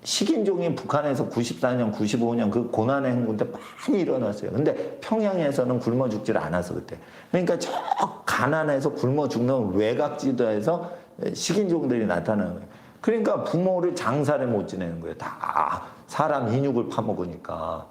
식인종이 북한에서 94년, 95년 그 고난의 행군 때 많이 일어났어요. 근데 평양에서는 굶어 죽질 않았어, 그때. 그러니까 저 가난해서 굶어 죽는 외곽지도에서 식인종들이 나타나는 거예요. 그러니까 부모를 장사를 못 지내는 거예요. 다 사람 인육을 파먹으니까.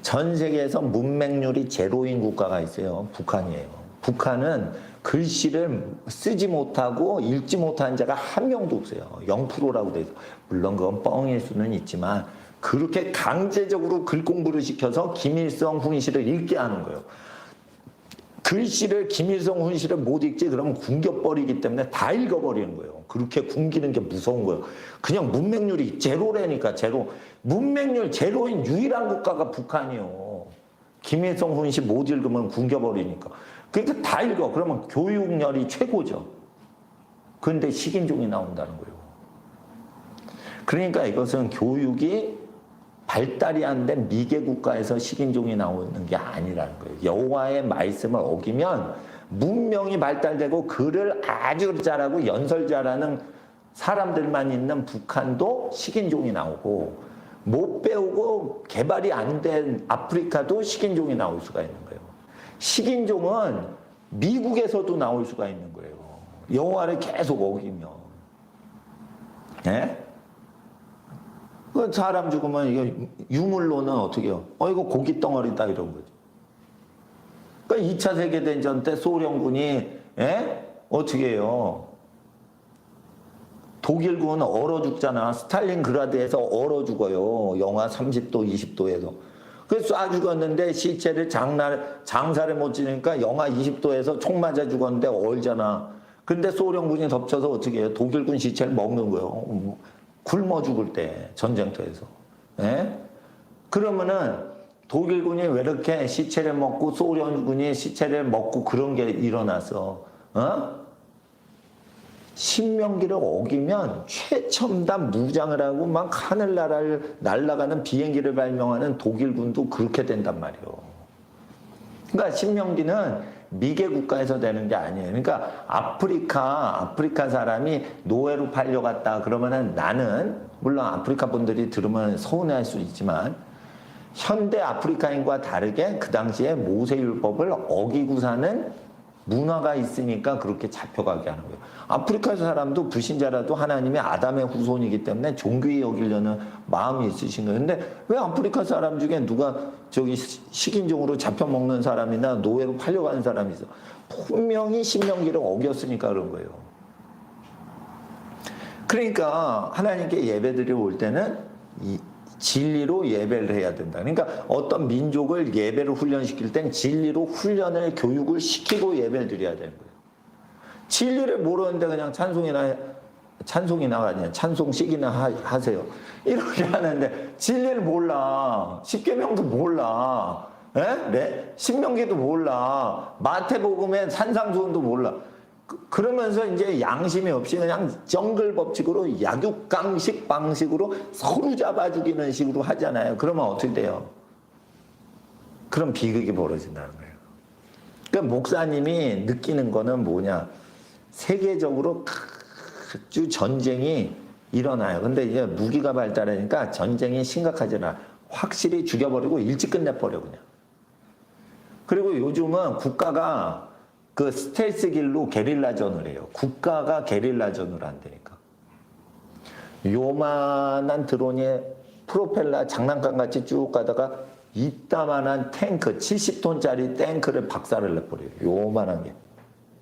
전 세계에서 문맹률이 제로인 국가가 있어요. 북한이에요. 북한은 글씨를 쓰지 못하고 읽지 못한 자가 한 명도 없어요. 0%라고 돼 있어. 물론 그건 뻥일 수는 있지만 그렇게 강제적으로 글 공부를 시켜서 김일성 훈시를 읽게 하는 거예요. 글씨를 김일성 훈시를 못 읽지 그러면 굶겨버리기 때문에 다 읽어버리는 거예요. 그렇게 굶기는 게 무서운 거예요. 그냥 문맹률이 제로라니까 제로. 문맹률 제로인 유일한 국가가 북한이요. 김일성 훈시 못 읽으면 굶겨버리니까. 그러니까 다 읽어. 그러면 교육열이 최고죠. 그런데 식인종이 나온다는 거예요. 그러니까 이것은 교육이 발달이 안 된 미개 국가에서 식인종이 나오는 게 아니라는 거예요. 여호와의 말씀을 어기면 문명이 발달되고 글을 아주 잘하고 연설 잘하는 사람들만 있는 북한도 식인종이 나오고 못 배우고 개발이 안 된 아프리카도 식인종이 나올 수가 있는 거예요. 식인종은 미국에서도 나올 수가 있는 거예요. 여호와를 계속 어기면. 네? 사람 죽으면 이거 유물로는 어떻게 해요? 이거 고기 덩어리다 이런 거죠. 그러니까 2차 세계대전 때 소련군이 어떻게 해요? 독일군 얼어 죽잖아. 스탈린그라드에서 얼어 죽어요. 영하 30도, 20도에서. 그래서 쏴 죽었는데 시체를 장사를 못 지니까 영하 20도에서 총 맞아 죽었는데 얼잖아. 근데 소련군이 덮쳐서 어떻게 해요? 독일군 시체를 먹는 거예요. 굶어 죽을 때 전쟁터에서. 그러면은 독일군이 왜 이렇게 시체를 먹고 소련군이 시체를 먹고 그런 게 일어나서 신명기를 어기면 최첨단 무장을 하고 막 하늘나라를 날아가는 비행기를 발명하는 독일군도 그렇게 된단 말이에요. 그러니까 신명기는 미개 국가에서 되는 게 아니에요. 그러니까 아프리카 사람이 노예로 팔려갔다 그러면은 나는 물론 아프리카 분들이 들으면 서운해할 수 있지만 현대 아프리카인과 다르게 그 당시에 모세율법을 어기고 사는 문화가 있으니까 그렇게 잡혀가게 하는 거예요. 아프리카 사람도 불신자라도 하나님의 아담의 후손이기 때문에 존귀히 여기려는 마음이 있으신 거예요. 근데 왜 아프리카 사람 중에 누가 저기 식인종으로 잡혀먹는 사람이나 노예로 팔려가는 사람이 있어? 분명히 신명기를 어겼으니까 그런 거예요. 그러니까 하나님께 예배드리러 올 때는 이 진리로 예배를 해야 된다. 그러니까 어떤 민족을 예배를 훈련시킬 땐 진리로 훈련을 교육을 시키고 예배를 드려야 되는 거예요. 진리를 모르는데 그냥 찬송이나 아니야 찬송식이나 하세요. 이렇게 하는데 진리를 몰라. 십계명도 몰라. 네? 신명기도 몰라. 마태복음의 산상수훈도 몰라. 그러면서 이제 양심이 없이 그냥 정글 법칙으로 약육강식 방식으로 서로 잡아 죽이는 식으로 하잖아요. 그러면 어떻게 돼요? 그럼 비극이 벌어진다는 거예요. 그러니까 목사님이 느끼는 거는 뭐냐? 세계적으로 아주 전쟁이 일어나요. 근데 이제 무기가 발달하니까 전쟁이 심각하지 않아. 확실히 죽여버리고 일찍 끝내버려 그냥. 그리고 요즘은 국가가 그 스텔스 길로 게릴라전을 해요. 국가가 게릴라전을 한다니까. 요만한 드론이 프로펠러 장난감같이 쭉 가다가 이따만한 탱크, 70톤짜리 탱크를 박살을 내버려요. 요만한 게.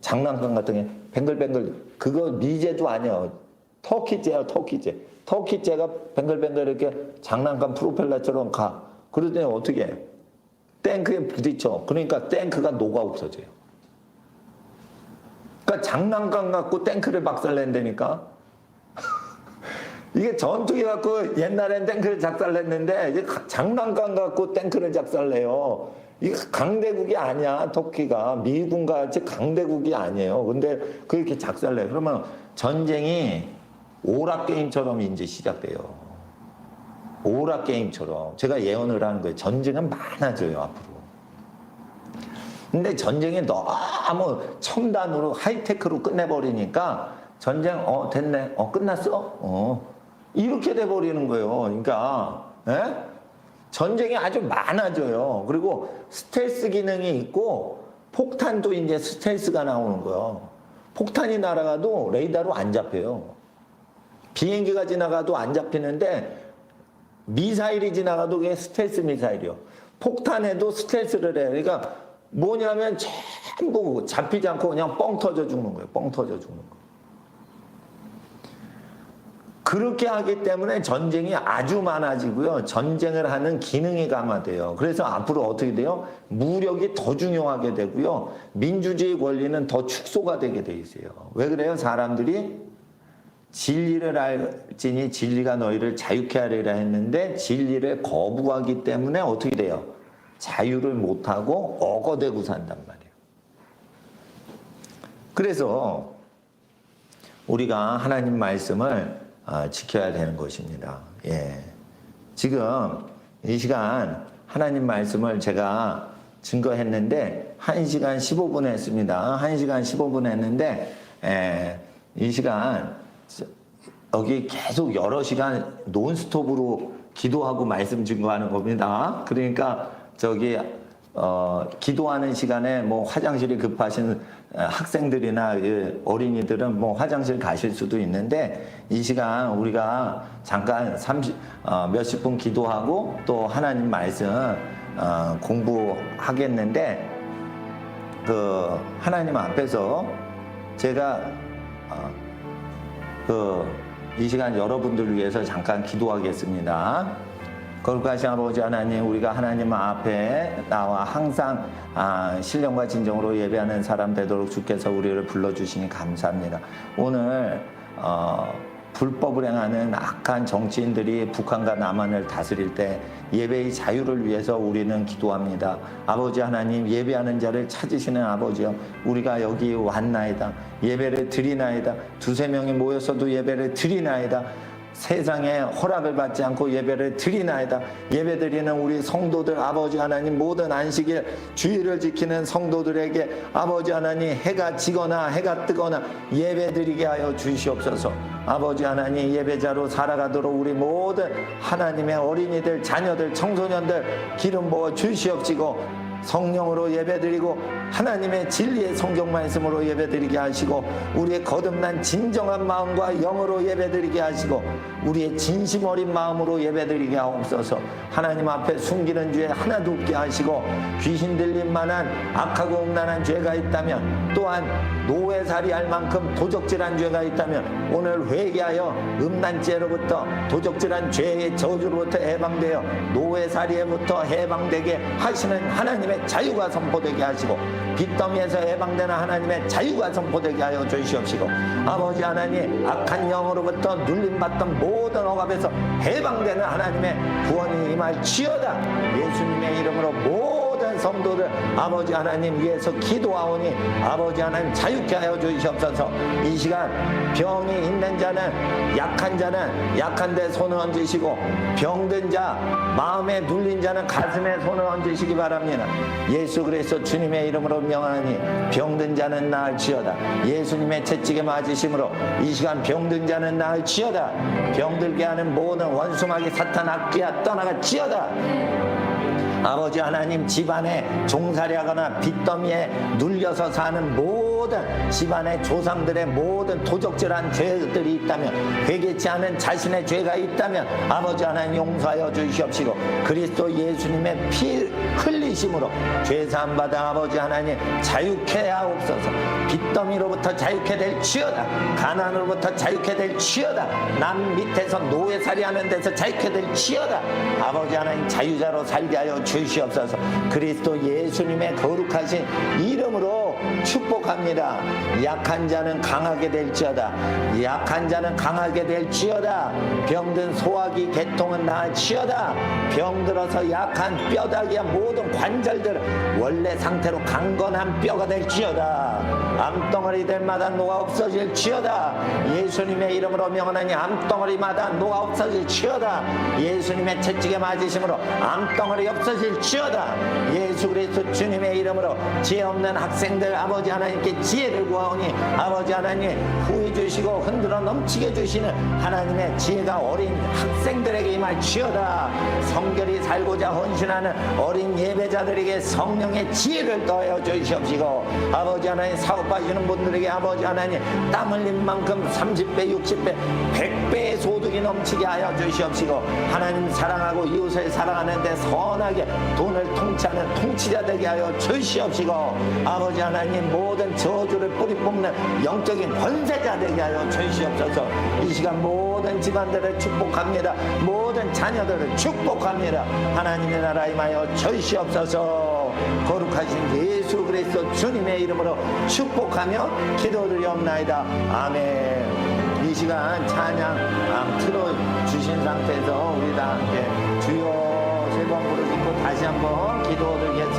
장난감 같은 게 뱅글뱅글. 그거 미제도 아니야. 터키제야, 터키제. 터키제가 뱅글뱅글 이렇게 장난감 프로펠러처럼 가. 그러더니 어떻게 해? 탱크에 부딪혀. 그러니까 탱크가 녹아 없어져요. 그러니까 장난감 갖고 탱크를 박살낸다니까. 이게 전투기 갖고 옛날엔 탱크를 작살냈는데 이제 장난감 갖고 탱크를 작살내요. 이게 강대국이 아니야. 터키가 미군과 같이 강대국이 아니에요. 근데 그렇게 작살내. 그러면 전쟁이 오락게임처럼 이제 시작돼요. 오락게임처럼. 제가 예언을 하는 거예요. 전쟁은 많아져요 앞으로. 근데 전쟁이 너무 첨단으로 하이테크로 끝내버리니까 전쟁 됐네 끝났어 이렇게 돼버리는 거예요. 그러니까 전쟁이 아주 많아져요. 그리고 스텔스 기능이 있고 폭탄도 이제 스텔스가 나오는 거예요. 폭탄이 날아가도 레이더로 안 잡혀요. 비행기가 지나가도 안 잡히는데 미사일이 지나가도 그게 스텔스 미사일이요. 폭탄에도 스텔스를 해요. 그러니까 뭐냐면 전부 잡히지 않고 그냥 뻥 터져 죽는 거예요. 뻥 터져 죽는 거. 그렇게 하기 때문에 전쟁이 아주 많아지고요. 전쟁을 하는 기능이 강화돼요. 그래서 앞으로 어떻게 돼요? 무력이 더 중요하게 되고요. 민주주의 권리는 더 축소가 되게 돼 있어요. 왜 그래요? 사람들이 진리를 알지니 진리가 너희를 자유케 하리라 했는데 진리를 거부하기 때문에 어떻게 돼요? 자유를 못하고 억어대고 산단 말이에요. 그래서 우리가 하나님 말씀을 지켜야 되는 것입니다. 예. 지금 이 시간 하나님 말씀을 제가 증거했는데 1시간 15분 했습니다. 1시간 15분 했는데 이 시간 여기 계속 여러 시간 논스톱으로 기도하고 말씀 증거하는 겁니다. 그러니까 저기 기도하는 시간에 뭐 화장실이 급하신 학생들이나 어린이들은 뭐 화장실 가실 수도 있는데 이 시간 우리가 잠깐 몇십 분 기도하고 또 하나님 말씀 공부하겠는데 그 하나님 앞에서 제가 이 시간 여러분들을 위해서 잠깐 기도하겠습니다. 거룩하신 아버지 하나님, 우리가 하나님 앞에 나와 항상 신령과 진정으로 예배하는 사람 되도록 주께서 우리를 불러주시니 감사합니다. 오늘 불법을 행하는 악한 정치인들이 북한과 남한을 다스릴 때 예배의 자유를 위해서 우리는 기도합니다. 아버지 하나님, 예배하는 자를 찾으시는 아버지여, 우리가 여기 왔나이다. 예배를 드리나이다. 두세 명이 모였어도 예배를 드리나이다. 세상에 허락을 받지 않고 예배를 드리나이다. 예배드리는 우리 성도들 아버지 하나님, 모든 안식일 주일을 지키는 성도들에게 아버지 하나님, 해가 지거나 해가 뜨거나 예배드리게 하여 주시옵소서. 아버지 하나님, 예배자로 살아가도록 우리 모든 하나님의 어린이들, 자녀들, 청소년들 기름 부어 주시옵시고 성령으로 예배드리고 하나님의 진리의 성경 말씀으로 예배드리게 하시고 우리의 거듭난 진정한 마음과 영으로 예배드리게 하시고 우리의 진심 어린 마음으로 예배드리게 하옵소서. 하나님 앞에 숨기는 죄 하나도 없게 하시고 귀신 들린 만한 악하고 음란한 죄가 있다면, 또한 노예살이할 만큼 도적질한 죄가 있다면 오늘 회개하여 음란죄로부터, 도적질한 죄의 저주로부터 해방되어 노예살이에부터 해방되게 하시는 하나님의 자유가 선포되게 하시고 빚더미에서 해방되는 하나님의 자유가 선포되게 하여 주시옵시고 아버지 하나님, 악한 영으로부터 눌림받던 모든 억압에서 해방되는 하나님의 구원이 임할지어다. 예수님의 이름으로 모든 성도들 아버지 하나님 위해서 기도하오니 아버지 하나님 자유케 하여 주시옵소서. 이 시간 병이 있는 자는, 약한 자는 약한데 손을 얹으시고 병든 자, 마음에 눌린 자는 가슴에 손을 얹으시기 바랍니다. 예수 그리스도 주님의 이름으로 명하니 병든 자는 나을지어다. 예수님의 채찍에 맞으심으로 이 시간 병든 자는 나을지어다. 병들게 하는 모든 원수마귀 사탄 악귀야 떠나갈지어다. 아버지 하나님, 집안에 종살이하거나 빚더미에 눌려서 사는 모든 집안의 조상들의 모든 도적질한 죄들이 있다면, 회개치 않은 자신의 죄가 있다면 아버지 하나님 용서하여 주시옵시고 그리스도 예수님의 피 흘리심으로 죄사함 받아 아버지 하나님 자유케 하옵소서. 빚더미로부터 자유케 될지어다. 가난으로부터 자유케 될지어다. 남 밑에서 노예살이하는 데서 자유케 될지어다. 아버지 하나님 자유자로 살게 하여 주시옵소서. 그리스도 예수님의 거룩하신 이름으로 축복합니다. 약한 자는 강하게 될지어다. 약한 자는 강하게 될지어다. 병든 소화기 개통은 나을지어다. 병들어서 약한 뼈다귀와 모든 관절들 원래 상태로 강건한 뼈가 될지어다. 암덩어리 들마다 노가 없어질지어다. 예수님의 이름으로 명하니 암덩어리마다 노가 없어질지어다. 예수님의 채찍에 맞으심으로 암덩어리 없어질지어다. 예수 그리스도 주님의 이름으로 지혜 없는 학생들 아버지 하나님께 지혜를 구하오니 아버지 하나님 후회 주시고 흔들어 넘치게 주시는 하나님의 지혜가 어린 학생들에게 임할지어다. 성결히 살고자 헌신하는 어린 예배자들에게 성령의 지혜를 더하여 주시옵시고, 아버지 하나님 사업 하시는 분들에게 아버지 하나님 땀 흘린 만큼 30배 60배 100배의 소득이 넘치게 하여 주시옵시고, 하나님 사랑하고 이웃을 사랑하는데 선하게 돈을 통치하는 통치자 되게 하여 주시옵시고, 아버지 하나님 모든 저주를 뿌리 뽑는 영적인 권세자 되게 하여 주시옵소서. 이 시간 모든 집안들을 축복합니다. 모든 자녀들을 축복합니다. 하나님의 나라 임하여 주시옵소서. 거룩하신 예수 그리스도 주님의 이름으로 축복하며 기도드리옵나이다. 아멘. 이 시간 찬양 틀어주신 상태에서 우리 다 함께 주여 세 번 부르시고 다시 한번 기도드리겠습니다.